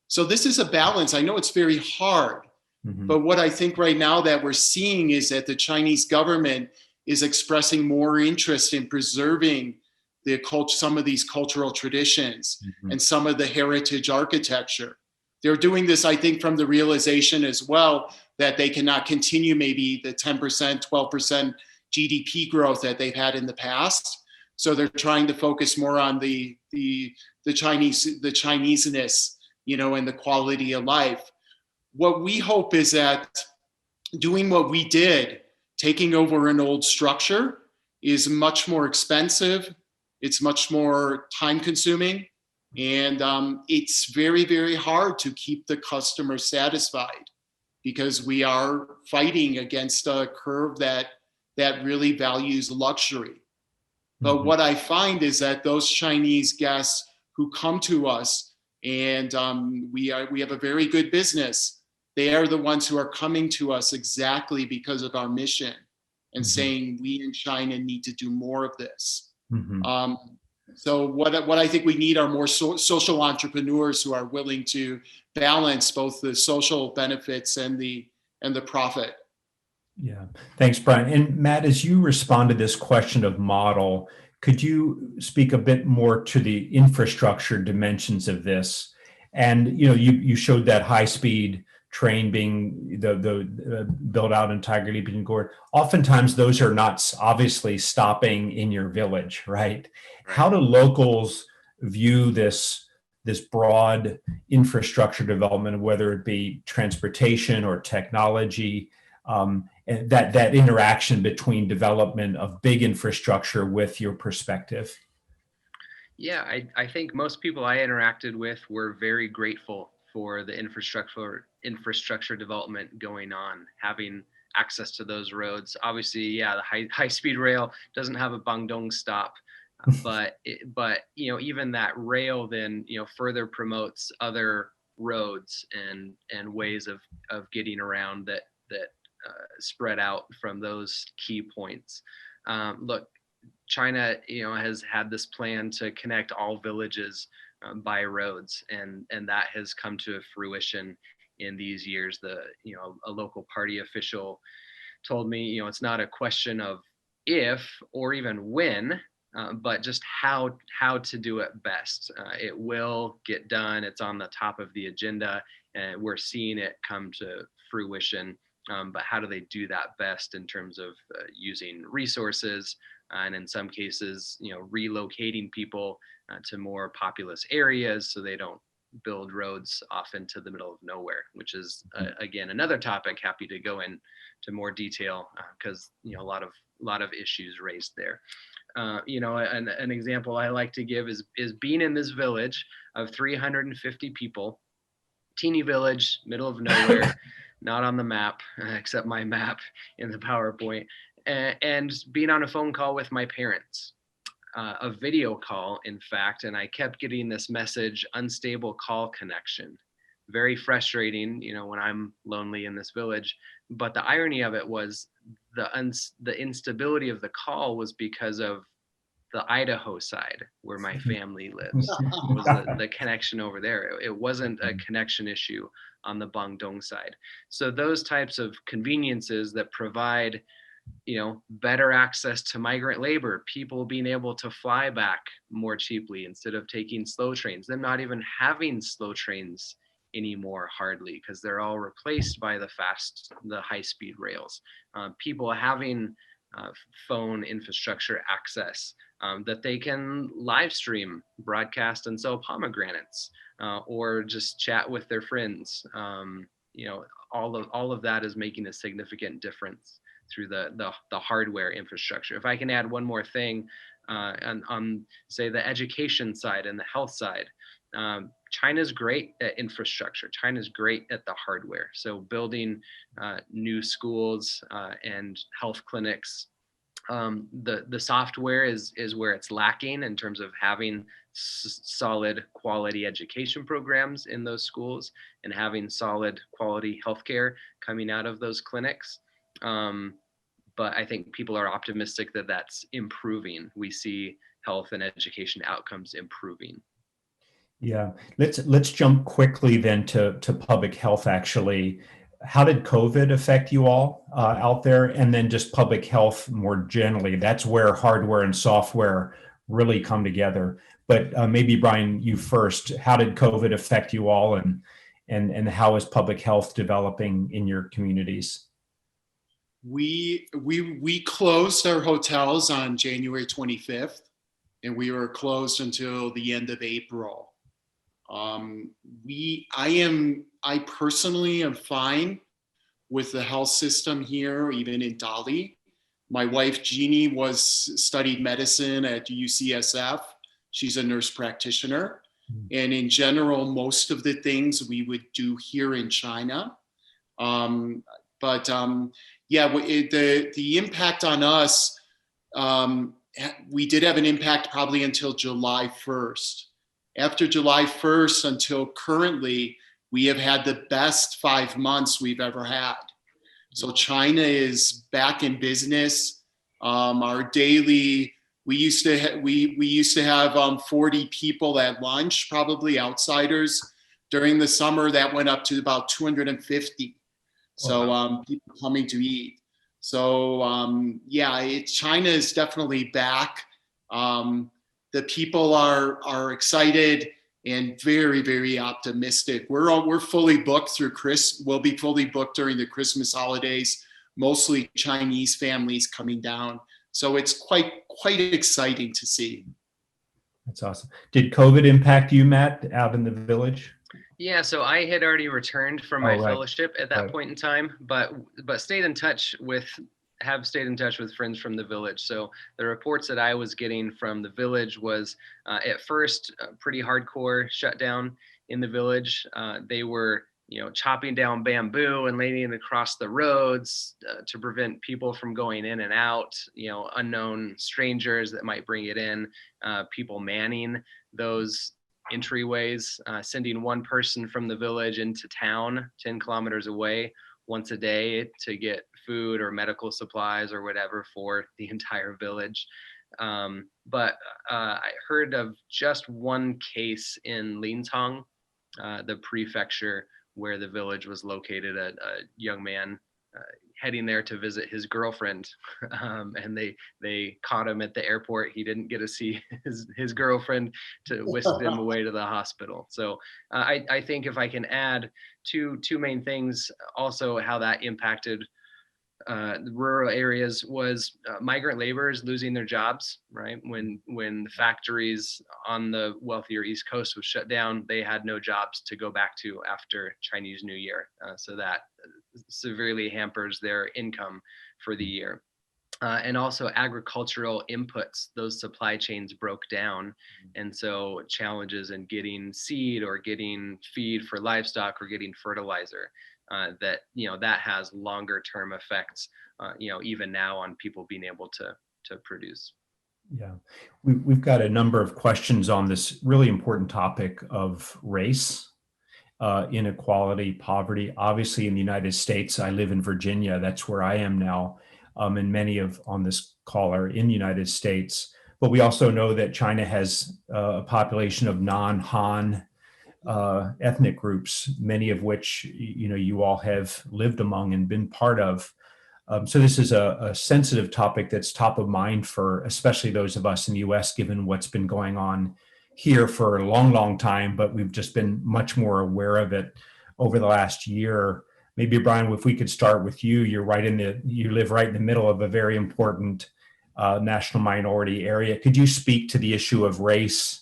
So this is a balance. I know it's very hard, but what I think right now that we're seeing is that the Chinese government is expressing more interest in preserving some of these cultural traditions and some of the heritage architecture. They're doing this, I think, from the realization as well that they cannot continue maybe the 10%, 12% GDP growth that they've had in the past. So they're trying to focus more on the Chineseness, and the quality of life. What we hope is that doing what we did, taking over an old structure, is much more expensive. It's much more time consuming. And it's very, very hard to keep the customer satisfied because we are fighting against a curve that really values luxury. But what I find is that those Chinese guests who come to us and we have a very good business, they are the ones who are coming to us exactly because of our mission and saying we in China need to do more of this. So what I think we need are more social entrepreneurs who are willing to balance both the social benefits and the profit. Yeah, thanks, Brian. And Matt, as you respond to this question of model, could you speak a bit more to the infrastructure dimensions of this? And you showed that high-speed train being the built out in Tiger Leaping and Gorge. Oftentimes, those are not obviously stopping in your village, right? How do locals view this broad infrastructure development, whether it be transportation or technology, and that interaction between development of big infrastructure with your perspective? Yeah, I think most people I interacted with were very grateful for the infrastructure development going on, having access to those roads. Obviously, yeah, the high speed rail doesn't have a Bandung stop, but even that rail then further promotes other roads and ways of getting around that spread out from those key points. Look, China, has had this plan to connect all villages by roads, and that has come to fruition in these years. A local party official told me, it's not a question of if or even when but just how to do it best. It will get done. It's on the top of the agenda, and we're seeing it come to fruition. But how do they do that best in terms of using resources, and in some cases, relocating people to more populous areas so they don't build roads off into the middle of nowhere, which is again another topic. Happy to go into more detail because a lot of issues raised there. An example I like to give is being in this village of 350 people, teeny village, middle of nowhere, not on the map except my map in the PowerPoint, and being on a phone call with my parents. A video call, in fact, and I kept getting this message, unstable call connection. Very frustrating, when I'm lonely in this village. But the irony of it was the instability of the call was because of the Idaho side where my family lives. It was the connection over there. It wasn't a connection issue on the Guangdong side. So those types of conveniences that provide better access to migrant labor, people being able to fly back more cheaply instead of taking slow trains, them not even having slow trains anymore hardly because they're all replaced by the high-speed rails, people having phone infrastructure access that they can live stream, broadcast, and sell pomegranates, or just chat with their friends. All of that is making a significant difference through the hardware infrastructure. If I can add one more thing, on say the education side and the health side, China's great at infrastructure. China's great at the hardware. So building new schools and health clinics. The software is where it's lacking in terms of having solid quality education programs in those schools and having solid quality healthcare coming out of those clinics. But I think people are optimistic that that's improving. We see health and education outcomes improving. Yeah, let's jump quickly then to public health. Actually, how did COVID affect you all out there? And then just public health more generally. That's where hardware and software really come together. But maybe Brian, you first. How did COVID affect you all, and how is public health developing in your communities? We closed our hotels on January 25th, and we were closed until the end of April. I personally am fine with the health system here, even in Dali. My wife Jeannie studied medicine at UCSF. She's a nurse practitioner, and in general, most of the things we would do here in China. Yeah, the impact on us, we did have an impact probably until July 1st. After July 1st until currently, we have had the best 5 months we've ever had. So China is back in business. Our daily, we used to have 40 people at lunch, probably outsiders. During the summer, that went up to about 250. So people coming to eat. So yeah, China is definitely back. The people are excited and very, very optimistic. We're fully booked through We'll be fully booked during the Christmas holidays. Mostly Chinese families coming down. So it's quite exciting to see. That's awesome. Did COVID impact you, Matt, out in the village? Yeah, so I had already returned from my fellowship at that point in time, but stayed in touch with friends from the village. So the reports that I was getting from the village was at first pretty hardcore shutdown in the village. They were chopping down bamboo and laying it across the roads to prevent people from going in and out, unknown strangers that might bring it in, people manning those entryways, sending one person from the village into town 10 kilometers away once a day to get food or medical supplies or whatever for the entire village. But I heard of just one case in Lintang, the prefecture where the village was located. A young man, heading there to visit his girlfriend, and they caught him at the airport. He didn't get to see his girlfriend, to whisk him away to the hospital. So I think if I can add two main things, also how that impacted the rural areas was migrant laborers losing their jobs, right? When the factories on the wealthier East Coast was shut down, they had no jobs to go back to after Chinese New Year. So that severely hampers their income for the year. And also agricultural inputs, those supply chains broke down. And so challenges in getting seed or getting feed for livestock or getting fertilizer, that, that has longer term effects, even now on people being able to produce. Yeah, we've got a number of questions on this really important topic of race, inequality, poverty. Obviously in the United States, I live in Virginia, that's where I am now. And many on this call are in the United States, but we also know that China has a population of non-Han ethnic groups, many of which you all have lived among and been part of. So this is a sensitive topic that's top of mind for especially those of us in the U.S., given what's been going on here for a long, long time, but we've just been much more aware of it over the last year. Maybe, Brian, if we could start with you. You live right in the middle of a very important national minority area. Could you speak to the issue of race?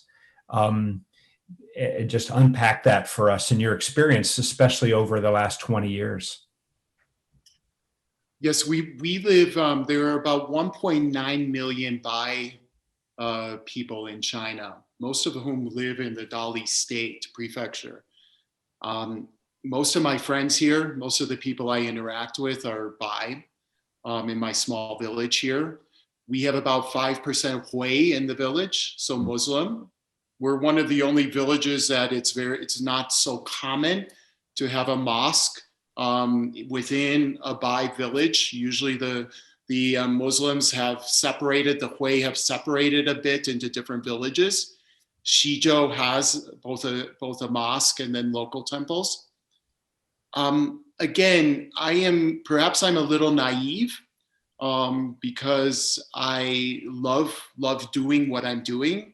Just unpack that for us in your experience, especially over the last 20 years. Yes, we live, there are about 1.9 million Bai people in China, most of whom live in the Dali state prefecture. Most of my friends here, most of the people I interact with are Bai in my small village here. We have about 5% Hui in the village, so Muslim. We're one of the only villages that it's not so common to have a mosque within a Bai village. Usually the Muslims have separated, the Hui have separated a bit into different villages. Shizhou has both a mosque and then local temples. Again, perhaps I'm a little naive because I love doing what I'm doing.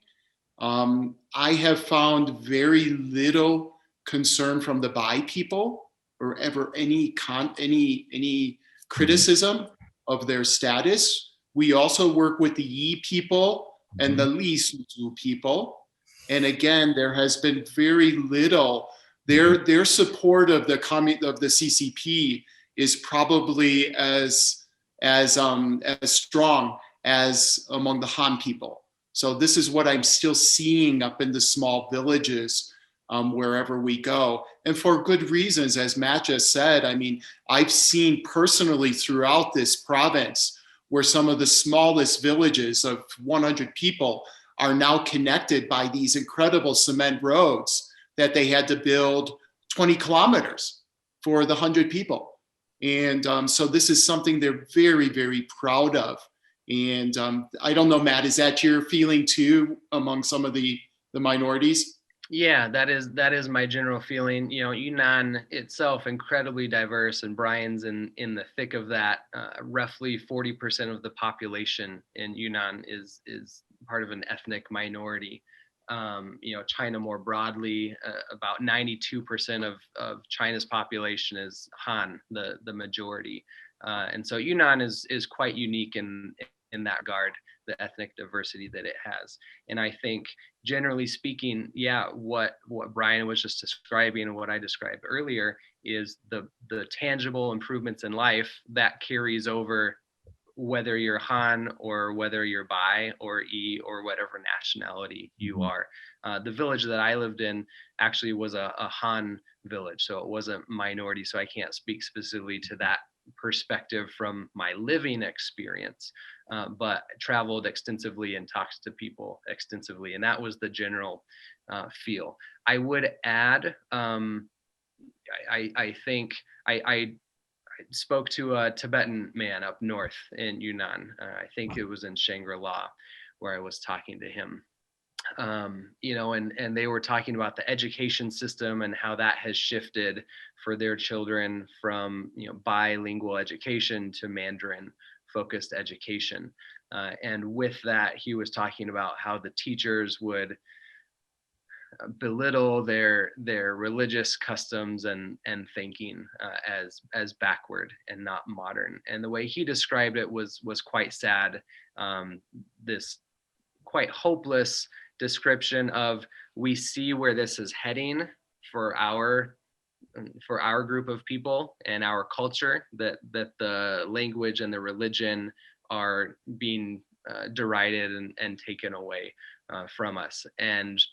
I have found very little concern from the Bai people or ever any criticism of their status. We also work with the Yi people and the Li Suzhu people. And again, there has been very little. Their support of the CCP is probably as strong as among the Han people. So this is what I'm still seeing up in the small villages wherever we go, and for good reasons, as Matt just said. I mean, I've seen personally throughout this province where some of the smallest villages of 100 people are now connected by these incredible cement roads that they had to build 20 kilometers for the 100 people. And so this is something they're very, very proud of. And I don't know, Matt, is that your feeling too among some of the minorities? Yeah, that is my general feeling. Yunnan itself incredibly diverse, and Brian's in the thick of that. Roughly 40% of the population in Yunnan is part of an ethnic minority. China more broadly, about 92% of China's population is Han, the majority. And so Yunnan is quite unique in that regard, the ethnic diversity that it has. And I think generally speaking, what Brian was just describing and what I described earlier is the tangible improvements in life that carries over whether you're Han or whether you're Bai or Yi or whatever nationality you are. The village that I lived in actually was a Han village, so it wasn't minority, so I can't speak specifically to that perspective from my living experience, but traveled extensively and talked to people extensively, and that was the general feel. I would add, I think I spoke to a Tibetan man up north in Yunnan. I think it was in Shangri-La where I was talking to him. you know, and they were talking about the education system and how that has shifted for their children from, you know, bilingual education to Mandarin focused education. And with that, he was talking about how the teachers would belittle their religious customs and thinking as backward and not modern. And the way he described it was quite sad. This quite hopeless description of, we see where this is heading for our group of people and our culture, that the language and the religion are being derided and taken away from us, and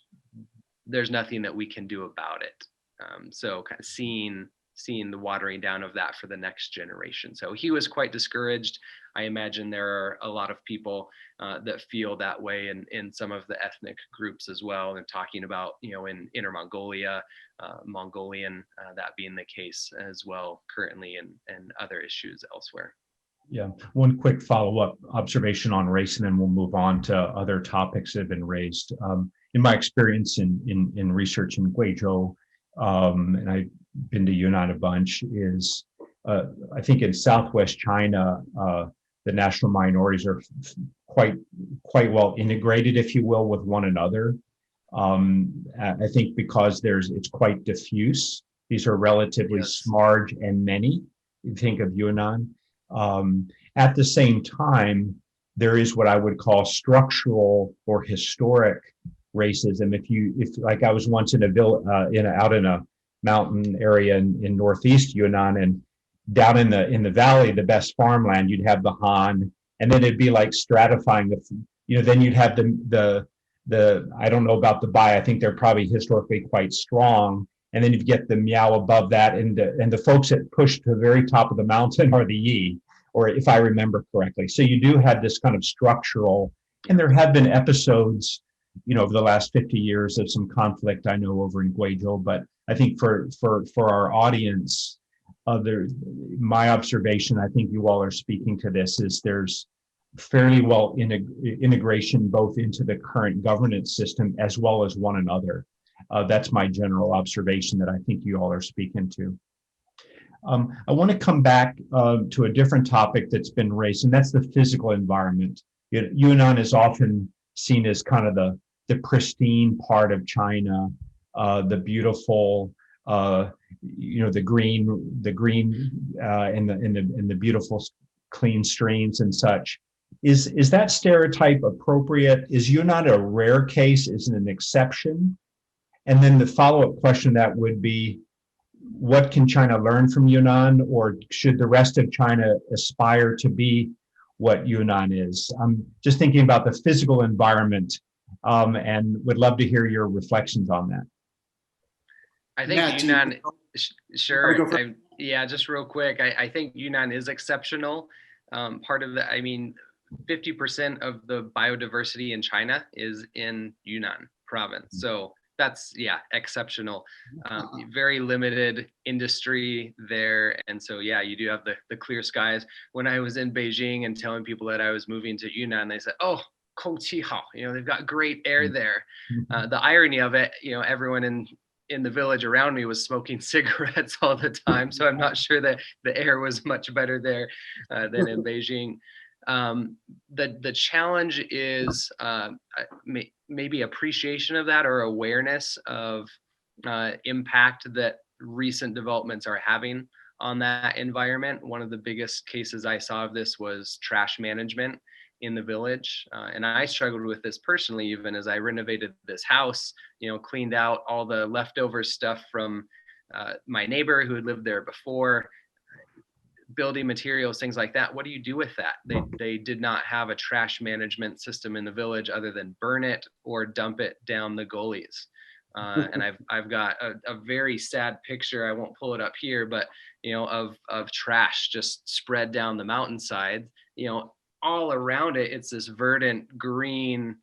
there's nothing that we can do about it. So kind of seeing the watering down of that for the next generation. So he was quite discouraged. I imagine there are a lot of people that feel that way in some of the ethnic groups as well, and talking about, you know, in Inner Mongolia, Mongolian, that being the case as well currently, and other issues elsewhere. Yeah, one quick follow-up observation on race, and then we'll move on to other topics that have been raised. In my experience in research in Guizhou, and I've been to Yunnan a bunch, is I think in Southwest China, the national minorities are quite well integrated, if you will, with one another. I think because it's quite diffuse. These are relatively smart and many. You think of Yunnan. At the same time, there is what I would call structural or historic racism. If like I was once in out in a mountain area in northeast Yunnan, and down in the valley, the best farmland, you'd have the Han, and then it'd be like stratifying then you'd have the I don't know about the Bai. I think they're probably historically quite strong. And then you get the Miao above that, and the folks that push to the very top of the mountain are the Yi, or if I remember correctly. So you do have this kind of structural, and there have been episodes, over the last 50 years of some conflict, I know, over in Guizhou. But I think for our audience, my observation, I think you all are speaking to this, is there's fairly well integration both into the current governance system as well as one another. That's my general observation that I think you all are speaking to. I want to come back to a different topic that's been raised, and that's the physical environment. Yunnan is often seen as kind of the pristine part of China, the beautiful, the green, and the beautiful clean streams and such. Is that stereotype appropriate? Is Yunnan a rare case? Is it an exception? And then the follow-up question that would be, what can China learn from Yunnan, or should the rest of China aspire to be what Yunnan is? I'm just thinking about the physical environment, and would love to hear your reflections on that. I think Yunnan, sure. Yeah, just real quick. I think Yunnan is exceptional. Part of the, 50% of the biodiversity in China is in Yunnan province. So that's, exceptional. Very limited industry there. And so, you do have the clear skies. When I was in Beijing and telling people that I was moving to Yunnan, they said, oh, 空气好, they've got great air there. The irony of it, everyone in the village around me was smoking cigarettes all the time. So I'm not sure that the air was much better there than in Beijing. The challenge is maybe appreciation of that, or awareness of impact that recent developments are having on that environment. One of the biggest cases I saw of this was trash management in the village. And I struggled with this personally, even as I renovated this house, cleaned out all the leftover stuff from my neighbor who had lived there before, building materials, things like that. What do you do with that? They did not have a trash management system in the village other than burn it or dump it down the gullies. And I've got a very sad picture. I won't pull it up here, but of trash just spread down the mountainside. All around it, it's this verdant green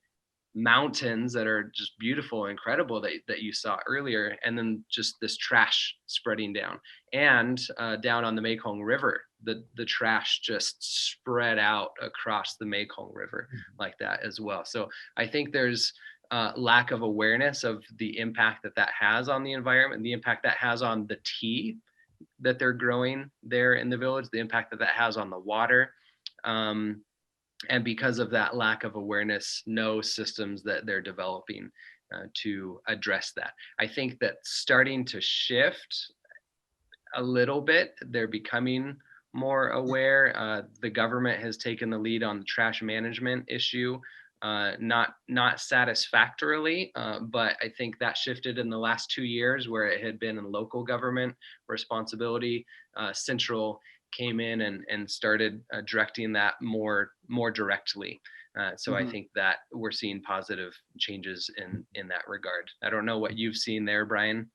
mountains that are just beautiful, incredible, that you saw earlier, and then just this trash spreading down. And down on the Mekong River, the trash just spread out across the Mekong River like that as well. So I think there's lack of awareness of the impact that that has on the environment, the impact that has on the tea that they're growing there in the village, the impact that that has on the water. And because of that lack of awareness, no systems that they're developing to address that. I think that starting to shift a little bit, they're becoming more aware. The government has taken the lead on the trash management issue, not satisfactorily, but I think that shifted in the last 2 years where it had been in local government responsibility. Central came in and started directing that more directly. So I think that we're seeing positive changes in that regard. I don't know what you've seen there, Brian.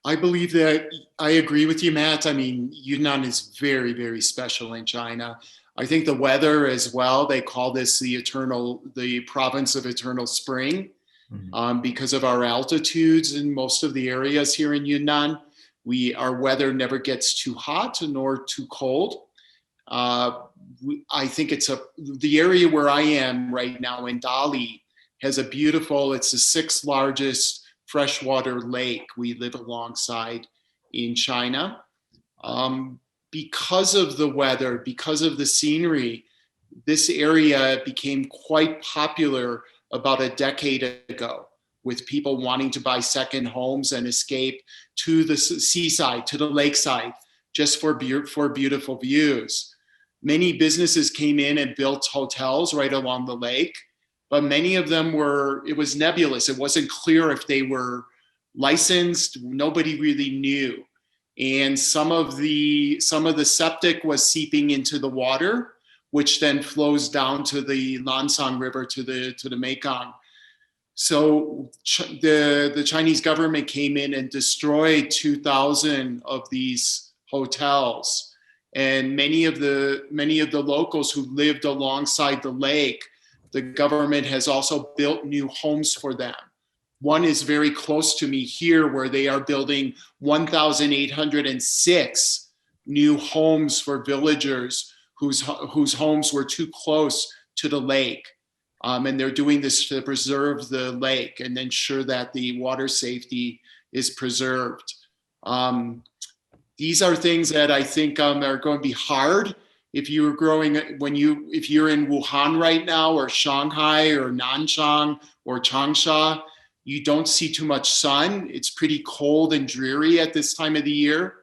I believe that I agree with you, Matt. I mean, Yunnan is very, very special in China. I think the weather as well, they call this the province of eternal spring, because of our altitudes in most of the areas here in Yunnan. Our weather never gets too hot nor too cold. I think the area where I am right now in Dali has it's the 6th largest freshwater lake we live alongside in China. Because of the weather, because of the scenery, this area became quite popular about a decade ago, with people wanting to buy second homes and escape to the seaside, to the lakeside, just for beautiful views. Many businesses came in and built hotels right along the lake, but many of them it was nebulous. It wasn't clear if they were licensed. Nobody really knew. And some of the septic was seeping into the water, which then flows down to the Lansang River, to the Mekong. So the Chinese government came in and destroyed 2,000 of these hotels, and many of the locals who lived alongside the lake, the government has also built new homes for them. One is very close to me here, where they are building 1,806 new homes for villagers whose homes were too close to the lake. And they're doing this to preserve the lake and ensure that the water safety is preserved. These are things that I think are going to be hard if you're if you're in Wuhan right now, or Shanghai, or Nanchang, or Changsha. You don't see too much sun. It's pretty cold and dreary at this time of the year.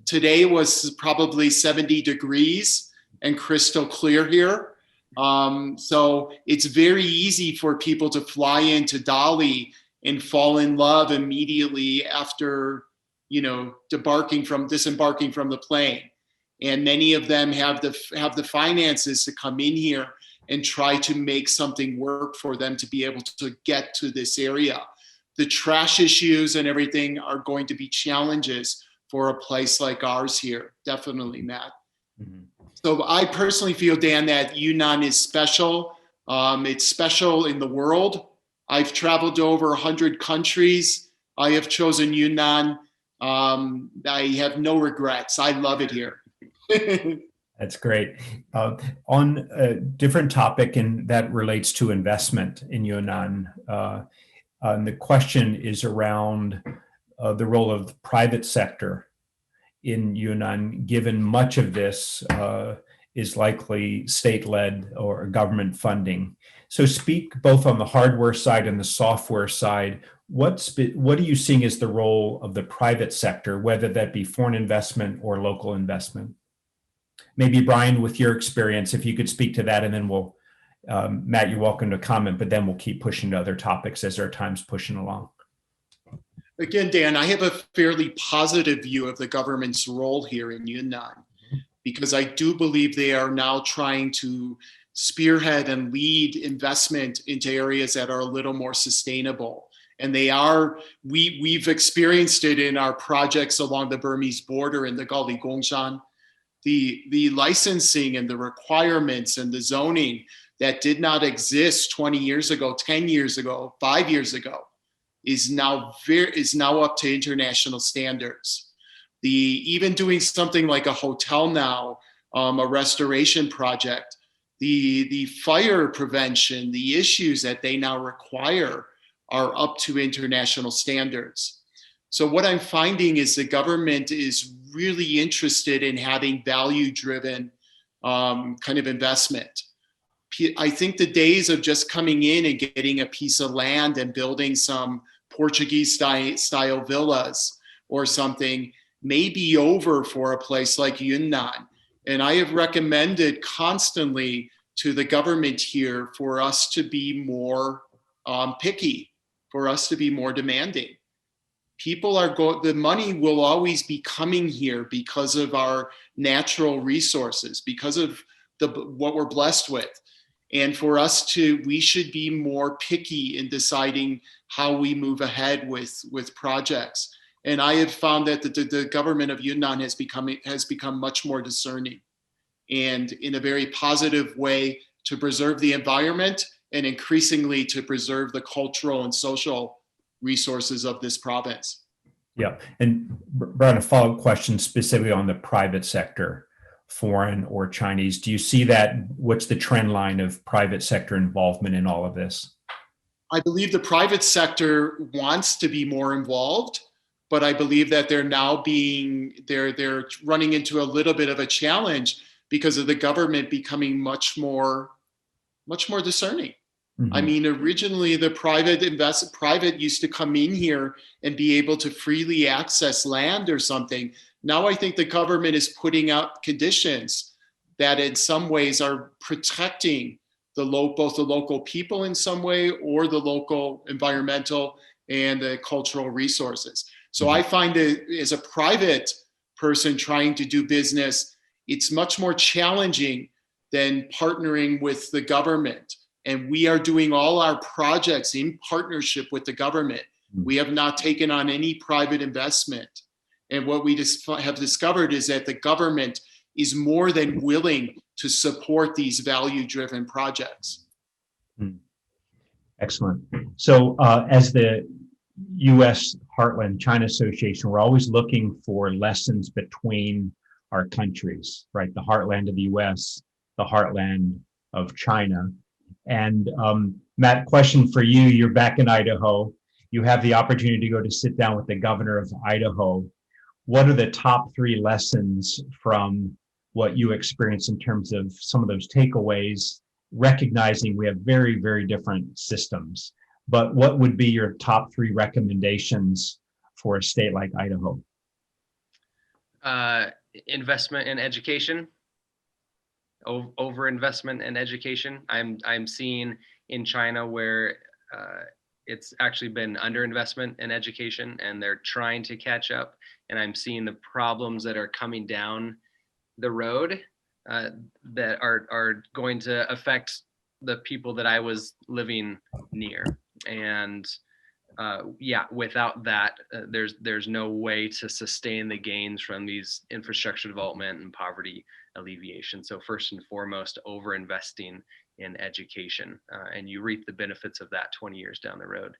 Today was probably 70 degrees and crystal clear here. So it's very easy for people to fly into Dali and fall in love immediately after, disembarking from the plane. And many of them have the finances to come in here and try to make something work for them to be able to get to this area. The trash issues and everything are going to be challenges for a place like ours here. Definitely, Matt. Mm-hmm. So I personally feel, Dan, that Yunnan is special. It's special in the world. I've traveled to over 100 countries. I have chosen Yunnan. I have no regrets. I love it here. That's great. On a different topic, and that relates to investment in Yunnan, and the question is around the role of the private sector in Yunnan, given much of this is likely state-led or government funding. So speak both on the hardware side and the software side. What are you seeing as the role of the private sector, whether that be foreign investment or local investment? Maybe Brian, with your experience, if you could speak to that, and then we'll, Matt, you're welcome to comment, but then we'll keep pushing to other topics as our time's pushing along. Again, Dan, I have a fairly positive view of the government's role here in Yunnan, because I do believe they are now trying to spearhead and lead investment into areas that are a little more sustainable. And we've experienced it in our projects along the Burmese border in the Gali Gongshan. The licensing and the requirements and the zoning that did not exist 20 years ago, 10 years ago, 5 years ago, is now up to international standards. Even doing something like a hotel now, a restoration project, the fire prevention, the issues that they now require are up to international standards. So what I'm finding is the government is really interested in having value-driven kind of investment. I think the days of just coming in and getting a piece of land and building some Portuguese style villas or something may be over for a place like Yunnan. And I have recommended constantly to the government here for us to be more picky, for us to be more demanding. People are the money will always be coming here because of our natural resources, because of what we're blessed with. And for us we should be more picky in deciding how we move ahead with projects. And I have found that the government of Yunnan has become much more discerning, and in a very positive way, to preserve the environment and increasingly to preserve the cultural and social resources of this province. Yeah, and Brian, a follow-up question specifically on the private sector, foreign or Chinese. Do you see that? What's the trend line of private sector involvement in all of this? I believe the private sector wants to be more involved, but I believe that they're now they're running into a little bit of a challenge because of the government becoming much more discerning. Mm-hmm. I mean, originally the private used to come in here and be able to freely access land or something. Now I think the government is putting out conditions that in some ways are protecting both the local people in some way, or the local environmental and the cultural resources. So I find that as a private person trying to do business, it's much more challenging than partnering with the government. And we are doing all our projects in partnership with the government. We have not taken on any private investment. And what we have discovered is that the government is more than willing to support these value-driven projects. Excellent. So as the U.S. Heartland China Association, we're always looking for lessons between our countries, right? The heartland of the U.S., the heartland of China. And Matt, question for you. You're back in Idaho. You have the opportunity to go to sit down with the governor of Idaho. What are the top 3 lessons from what you experienced in terms of some of those takeaways, recognizing we have very, very different systems? But what would be your top 3 recommendations for a state like Idaho? Investment in education. Over investment in education. I'm seeing in China where it's actually been underinvestment in education, and they're trying to catch up. And I'm seeing the problems that are coming down the road that are going to affect the people that I was living near. And without that, there's no way to sustain the gains from these infrastructure development and poverty alleviation. So first and foremost, over investing in education, and you reap the benefits of that 20 years down the road.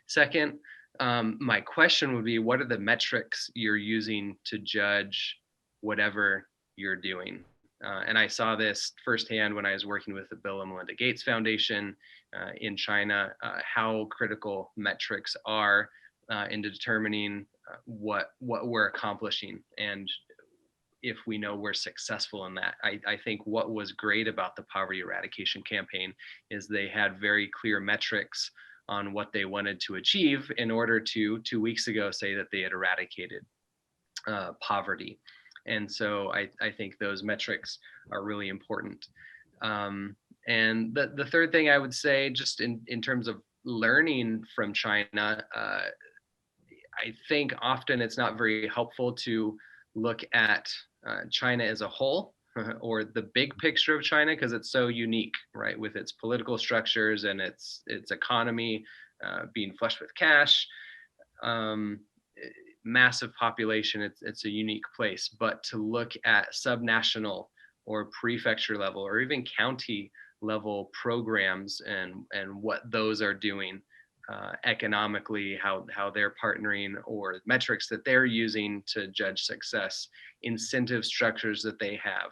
Second, my question would be, what are the metrics you're using to judge whatever you're doing? And I saw this firsthand when I was working with the Bill and Melinda Gates Foundation in China, how critical metrics are in determining what we're accomplishing, and if we know we're successful in that. I think what was great about the poverty eradication campaign is they had very clear metrics on what they wanted to achieve in order to, 2 weeks ago, say that they had eradicated poverty. And so I think those metrics are really important. And the third thing I would say, just in terms of learning from China, I think often it's not very helpful to look at China as a whole, or the big picture of China, because it's so unique, right? With its political structures and its economy being flush with cash, massive population, it's a unique place. But to look at subnational or prefecture level or even county level programs and what those are doing economically, how they're partnering, or metrics that they're using to judge success, incentive structures that they have.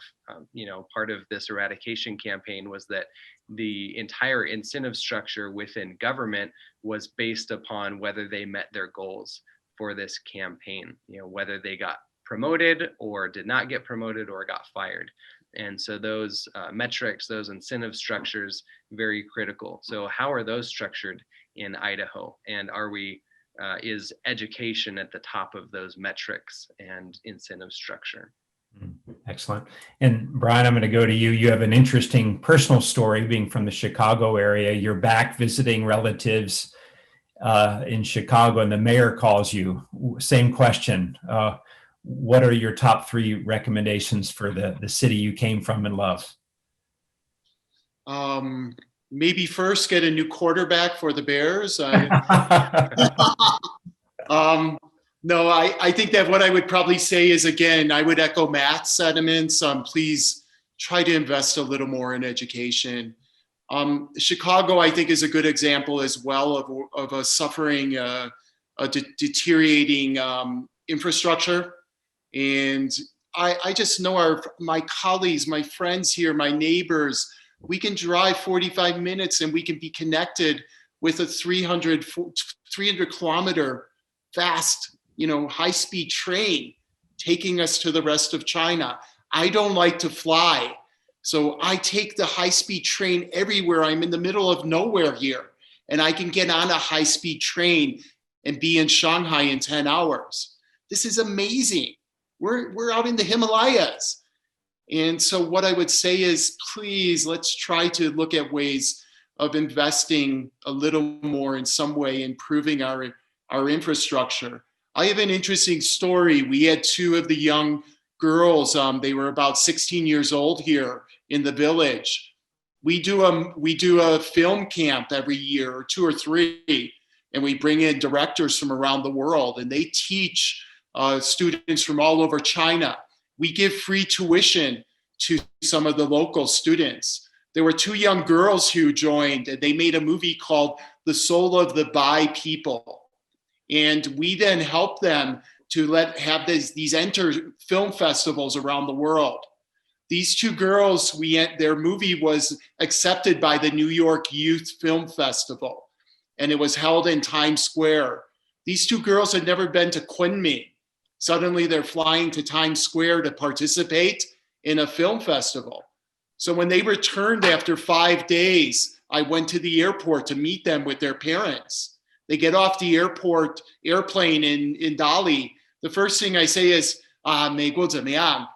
Part of this eradication campaign was that the entire incentive structure within government was based upon whether they met their goals for this campaign, whether they got promoted or did not get promoted or got fired. And so those metrics, those incentive structures, very critical. So how are those structured in Idaho? And is education at the top of those metrics and incentive structure? Excellent. And Brian, I'm going to go to you. You have an interesting personal story, being from the Chicago area. You're back visiting relatives in Chicago, and the mayor calls you. Same question. What are your top 3 recommendations for the city you came from and love? Maybe first get a new quarterback for the Bears. No, I think that what I would probably say is, again, I would echo Matt's sentiments. Please try to invest a little more in education. Chicago, I think, is a good example as well of a suffering, a deteriorating infrastructure. And I just know my colleagues, my friends here, my neighbors, we can drive 45 minutes and we can be connected with a 300 kilometer fast, high-speed train taking us to the rest of China. I don't like to fly, so I take the high-speed train everywhere. I'm in the middle of nowhere here, and I can get on a high-speed train and be in Shanghai in 10 hours. This is amazing. We're out in the Himalayas. And so what I would say is, please, let's try to look at ways of investing a little more in some way, improving our infrastructure. I have an interesting story. We had 2 of the young girls. They were about 16 years old here in the village. We do a film camp every year, or 2 or 3, and we bring in directors from around the world, and they teach students from all over China. We give free tuition to some of the local students. There were 2 young girls who joined, and they made a movie called The Soul of the Bai People. And we then help them to have these enter film festivals around the world. These 2 girls, their movie was accepted by the New York Youth Film Festival, and it was held in Times Square. These 2 girls had never been to Kunming. Suddenly they're flying to Times Square to participate in a film festival. So when they returned after 5 days, I went to the airport to meet them with their parents. They get off the airplane in Dali. The first thing I say is, 美国怎么样?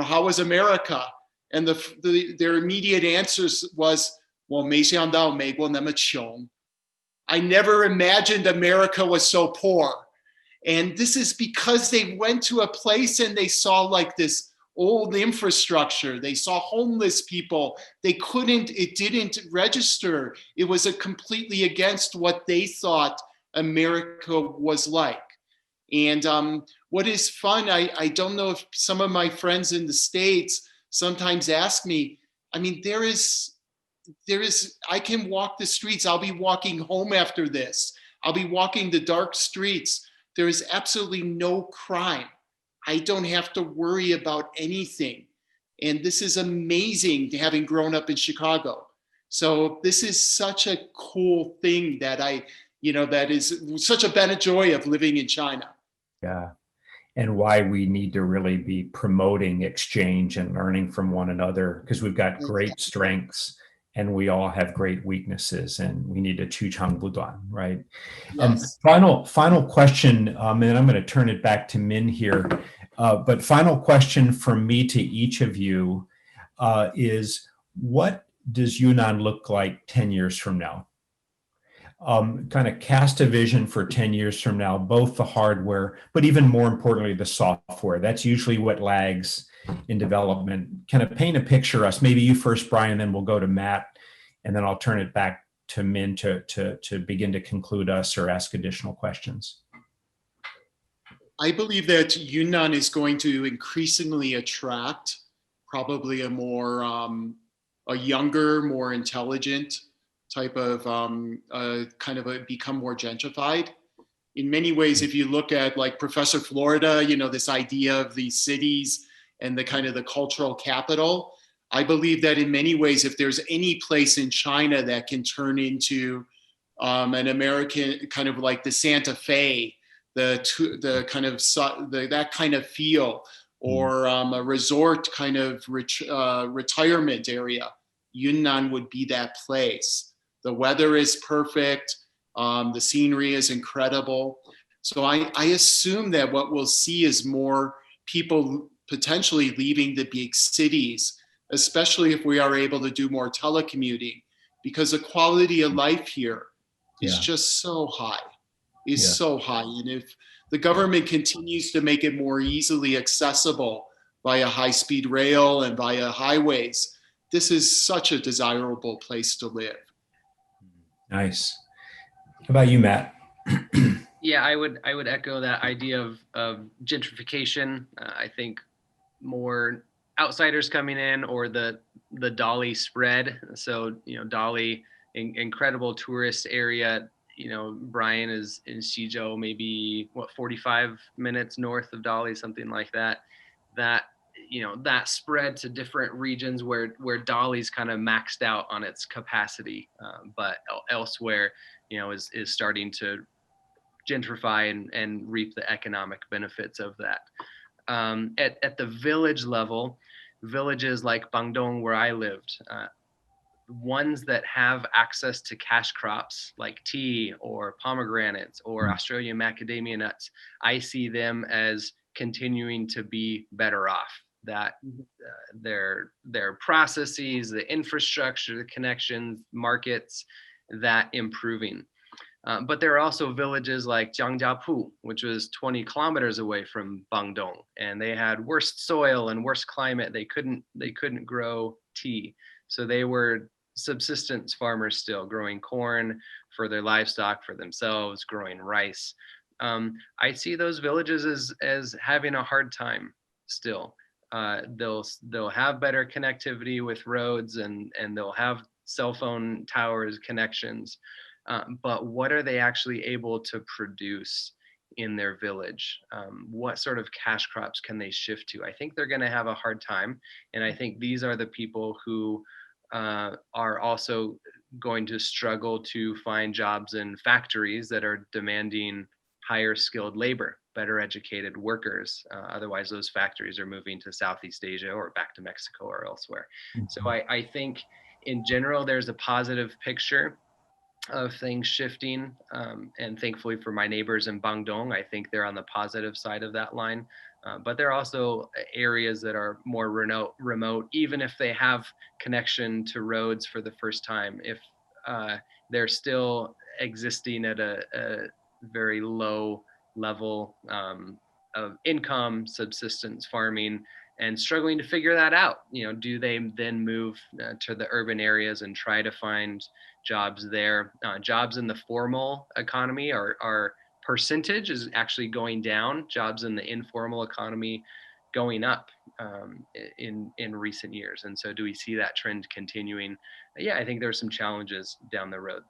How was America? And their immediate answer was, 我没想到美国那么穷. I never imagined America was so poor. And this is because they went to a place and they saw like this old infrastructure. They saw homeless people. It didn't register. It was completely against what they thought America was like. And what is fun, I don't know if some of my friends in the States sometimes ask me, I mean, I can walk the streets. I'll be walking home after this. I'll be walking the dark streets. There is absolutely no crime. I don't have to worry about anything. And this is amazing, having grown up in Chicago. So this is such a cool thing that that is such a better joy of living in China. Yeah. And why we need to really be promoting exchange and learning from one another, because we've got great strengths and we all have great weaknesses, and we need to 取长补短, right? Yes. And final question, and I'm going to turn it back to Min here. But final question from me to each of you is, what does Yunnan look like 10 years from now? Kind of cast a vision for 10 years from now, both the hardware, but even more importantly, the software. That's usually what lags in development. Kind of paint a picture us. Maybe you first, Brian, then we'll go to Matt, and then I'll turn it back to Min to begin to conclude us or ask additional questions. I believe that Yunnan is going to increasingly attract probably a younger, more intelligent type of become more gentrified. In many ways, if you look at like Professor Florida, this idea of these cities and the kind of the cultural capital, I believe that in many ways, if there's any place in China that can turn into an American kind of like the Santa Fe, that kind of feel, or a resort kind of retirement area, Yunnan would be that place. The weather is perfect. The scenery is incredible. So I assume that what we'll see is more people potentially leaving the big cities, especially if we are able to do more telecommuting, because the quality of life here is just so high, so high. And if the government continues to make it more easily accessible via high-speed rail and via highways, this is such a desirable place to live. Nice. How about you, Matt? Yeah, I would echo that idea of gentrification. I think more outsiders coming in, or the Dali spread. So, Dali, incredible tourist area. Brian is in Xizhou, maybe 45 minutes north of Dali, something like that. That spread to different regions where Dali's kind of maxed out on its capacity, but elsewhere, is starting to gentrify and reap the economic benefits of that. At the village level, villages like Bangdong, where I lived, ones that have access to cash crops like tea or pomegranates or Australian macadamia nuts, I see them as continuing to be better off. That their processes, the infrastructure, the connections, markets, that improving. But there are also villages like Jiangjiapu, which was 20 kilometers away from Bangdong, and they had worse soil and worse climate. They couldn't grow tea, so they were subsistence farmers still, growing corn for their livestock, for themselves, growing rice. I see those villages as having a hard time still. They'll have better connectivity with roads, and they'll have cell phone towers connections. But what are they actually able to produce in their village? What sort of cash crops can they shift to? I think they're going to have a hard time. And I think these are the people who are also going to struggle to find jobs in factories that are demanding higher skilled labor, better educated workers. Otherwise, those factories are moving to Southeast Asia or back to Mexico or elsewhere. So I think in general, there's a positive picture of things shifting, and thankfully for my neighbors in Bangdong, I think they're on the positive side of that line. But there are also areas that are more remote, even if they have connection to roads for the first time. If they're still existing at a very low level of income, subsistence farming, and struggling to figure that out. Do they then move to the urban areas and try to find jobs there? Jobs in the formal economy are percentage is actually going down. Jobs in the informal economy going up in recent years. And so do we see that trend continuing? Yeah, I think there's some challenges down the road.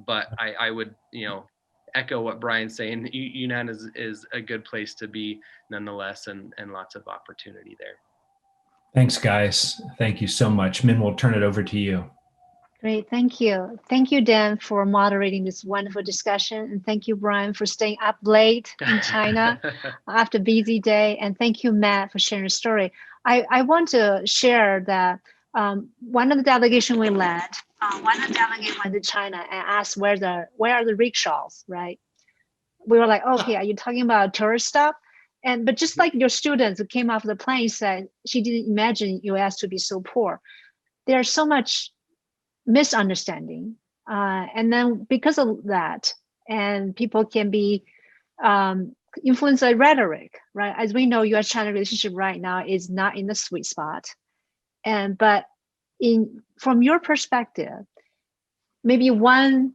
But I would, echo what Brian's saying. Yunnan is a good place to be nonetheless, and lots of opportunity there. Thanks, guys. Thank you so much. Min, we'll turn it over to you. Great, thank you. Thank you, Dan, for moderating this wonderful discussion. And thank you, Brian, for staying up late in China after a busy day. And thank you, Matt, for sharing your story. I want to share that one of the delegation we led, one of the delegates went to China and asked where are the rickshaws, right? We were like, okay, are you talking about tourist stuff? But just like your students who came off the plane said, she didn't imagine US to be so poor. There's so much misunderstanding. And then because of that, and people can be influenced by rhetoric, right? As we know, US-China relationship right now is not in the sweet spot. But from your perspective, maybe one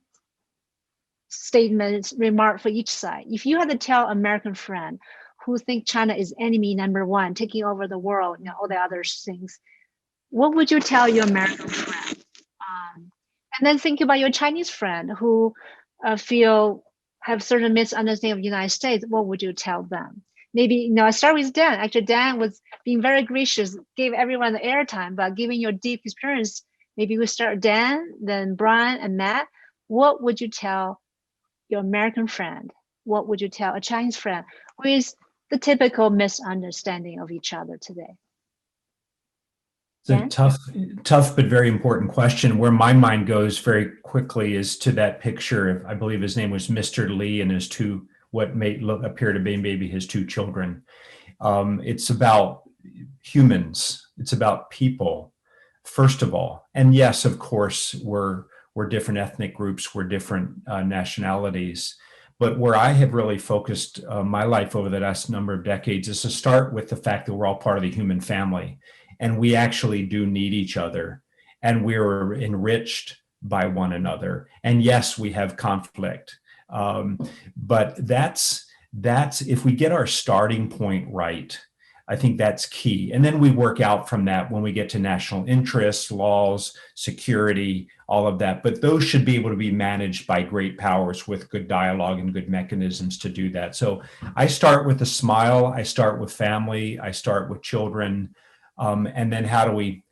statement, remark for each side. If you had to tell American friend who think China is enemy number one, taking over the world, all the other things, what would you tell your American friend? And then think about your Chinese friend who have certain misunderstanding of the United States. What would you tell them? Maybe, I start with Dan. Actually, Dan was being very gracious, gave everyone the airtime, but given your deep experience, maybe we start Dan, then Brian and Matt. What would you tell your American friend? What would you tell a Chinese friend with the typical misunderstanding of each other today? It's a tough but very important question. Where my mind goes very quickly is to that picture. I believe his name was Mr. Lee and his what may appear to be maybe his two children. It's about humans. It's about people, first of all. And yes, of course, we're different ethnic groups, we're different nationalities. But where I have really focused my life over the last number of decades is to start with the fact that we're all part of the human family. And we actually do need each other. And we're enriched by one another. And yes, we have conflict. But that's if we get our starting point right, I think that's key. And then we work out from that when we get to national interests, laws, security, all of that. But those should be able to be managed by great powers with good dialogue and good mechanisms to do that. So I start with a smile. I start with family. I start with children. And then how do we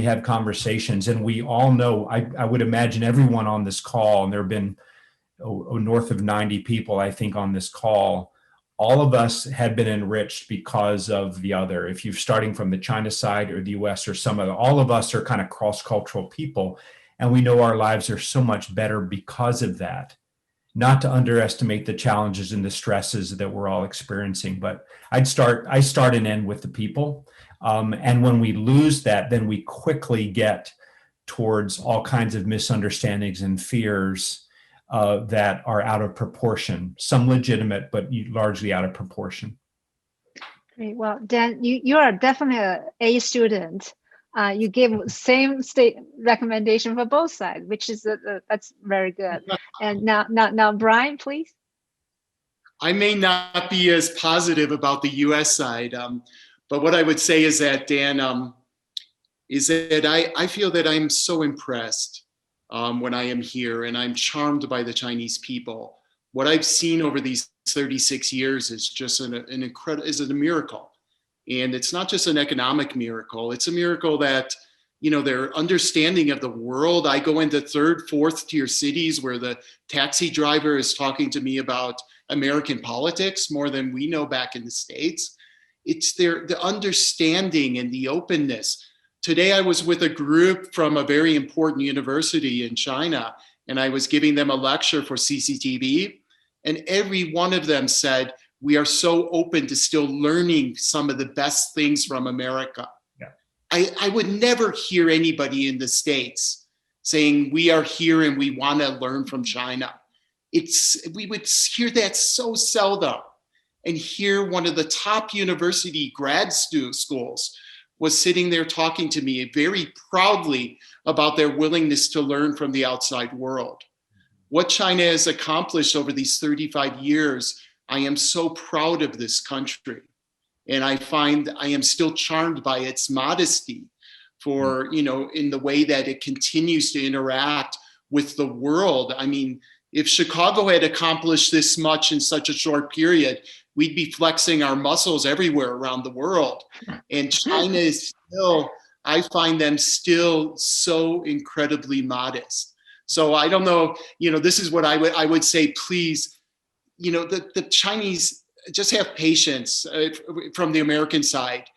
have conversations? And we all know, I would imagine everyone on this call, and there have been north of 90 people, I think, on this call, all of us have been enriched because of the other. If you're starting from the China side or the US or some other, all of us are kind of cross-cultural people. And we know our lives are so much better because of that. Not to underestimate the challenges and the stresses that we're all experiencing, but I start and end with the people. And when we lose that, then we quickly get towards all kinds of misunderstandings and fears that are out of proportion, some legitimate, but largely out of proportion. Great. Well, Dan, you are definitely an A student. You gave same state recommendation for both sides, which is that's very good. And now, Brian, please. I may not be as positive about the U.S. side, but what I would say is that, Dan, is that I feel that I'm so impressed when I am here, and I'm charmed by the Chinese people. What I've seen over these 36 years is just an incredible, is a miracle. And it's not just an economic miracle. It's a miracle that, their understanding of the world. I go into third, fourth tier cities where the taxi driver is talking to me about American politics more than we know back in the States. It's the understanding and the openness. Today, I was with a group from a very important university in China, and I was giving them a lecture for CCTV. And every one of them said, we are so open to still learning some of the best things from America. Yeah. I would never hear anybody in the States saying, we are here and we want to learn from China. We would hear that so seldom. And here, one of the top university grad schools was sitting there talking to me very proudly about their willingness to learn from the outside world. What China has accomplished over these 35 years, I am so proud of this country. And I find I am still charmed by its modesty for, in the way that it continues to interact with the world. I mean, if Chicago had accomplished this much in such a short period, we'd be flexing our muscles everywhere around the world. And China is still, I find them still so incredibly modest. So I don't know, this is what I would say, please, the Chinese, just have patience from the American side.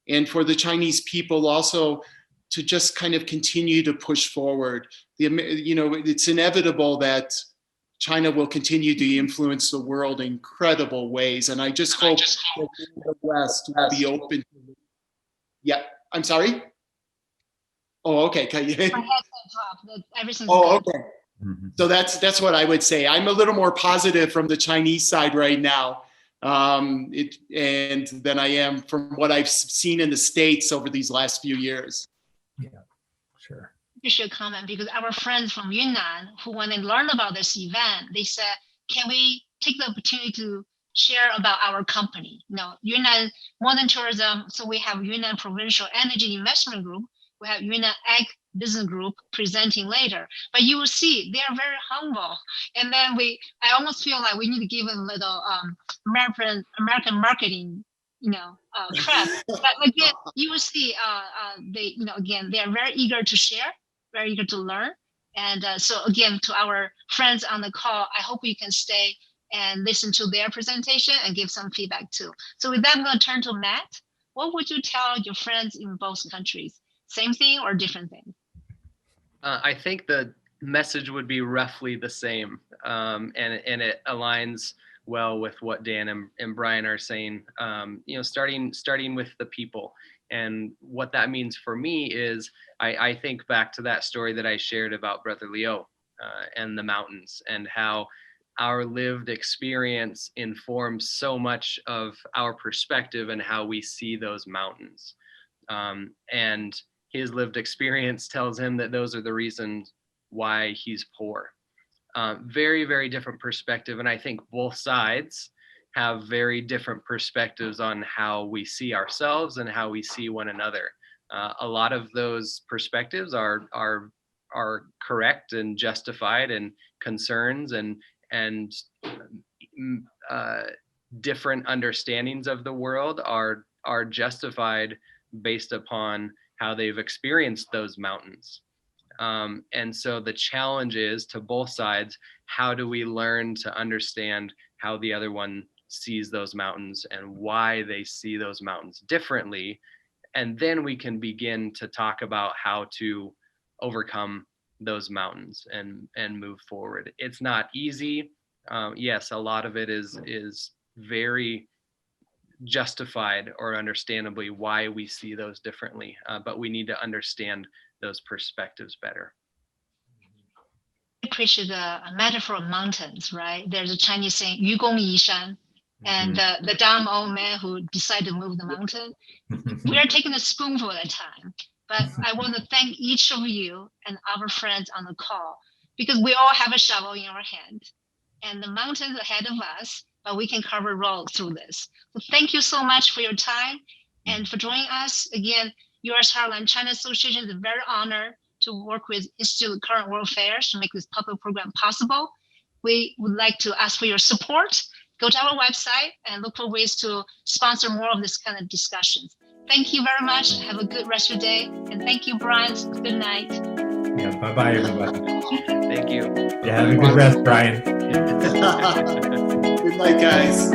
And for the Chinese people also to just kind of continue to push forward. It's inevitable that China will continue to influence the world in incredible ways. And I just hope that the West will be open to it. Yeah, I'm sorry? Oh, okay. My headset dropped. Everything's oh, good. Okay. Mm-hmm. So that's what I would say. I'm a little more positive from the Chinese side right now, and than I am from what I've seen in the States over these last few years. Yeah, sure. You should comment, because our friends from Yunnan, who when they learned about this event, they said, can we take the opportunity to share about our company? Yunnan Modern Tourism, so we have Yunnan Provincial Energy Investment Group, we have Yunnan Ag business group presenting later. But you will see they are very humble. And then I almost feel like we need to give them a little American marketing, prep. But again, you will see they, again, they are very eager to share, very eager to learn. And so again, to our friends on the call, I hope you can stay and listen to their presentation and give some feedback too. So with that, I'm going to turn to Matt. What would you tell your friends in both countries? Same thing or different thing? I think the message would be roughly the same, and it aligns well with what Dan and Brian are saying. Starting with the people, and what that means for me is I think back to that story that I shared about Brother Leo and the mountains, and how our lived experience informs so much of our perspective and how we see those mountains. And his lived experience tells him that those are the reasons why he's poor. Very, very different perspective. And I think both sides have very different perspectives on how we see ourselves and how we see one another. A lot of those perspectives are correct and justified, and concerns and different understandings of the world are justified based upon how they've experienced those mountains. And so the challenge is to both sides, how do we learn to understand how the other one sees those mountains and why they see those mountains differently? And then we can begin to talk about how to overcome those mountains and move forward. It's not easy. Yes, a lot of it is very justified or understandably why we see those differently, but we need to understand those perspectives better. I appreciate the metaphor of mountains, right? There's a Chinese saying, 愚公移山, and the dumb old man who decided to move the mountain. We are taking a spoonful at a time. But I want to thank each of you and our friends on the call, because we all have a shovel in our hand and the mountains ahead of us, but we can cover road through this. So thank you so much for your time and for joining us. Again, US Heartland China Association is very honored to work with Institute of Current World Affairs to make this public program possible. We would like to ask for your support. Go to our website and look for ways to sponsor more of this kind of discussions. Thank you very much. Have a good rest of your day. And thank you, Brian. Good night. Yeah, bye-bye, everybody. Thank you. Yeah, have a good rest, Brian. Good night, guys.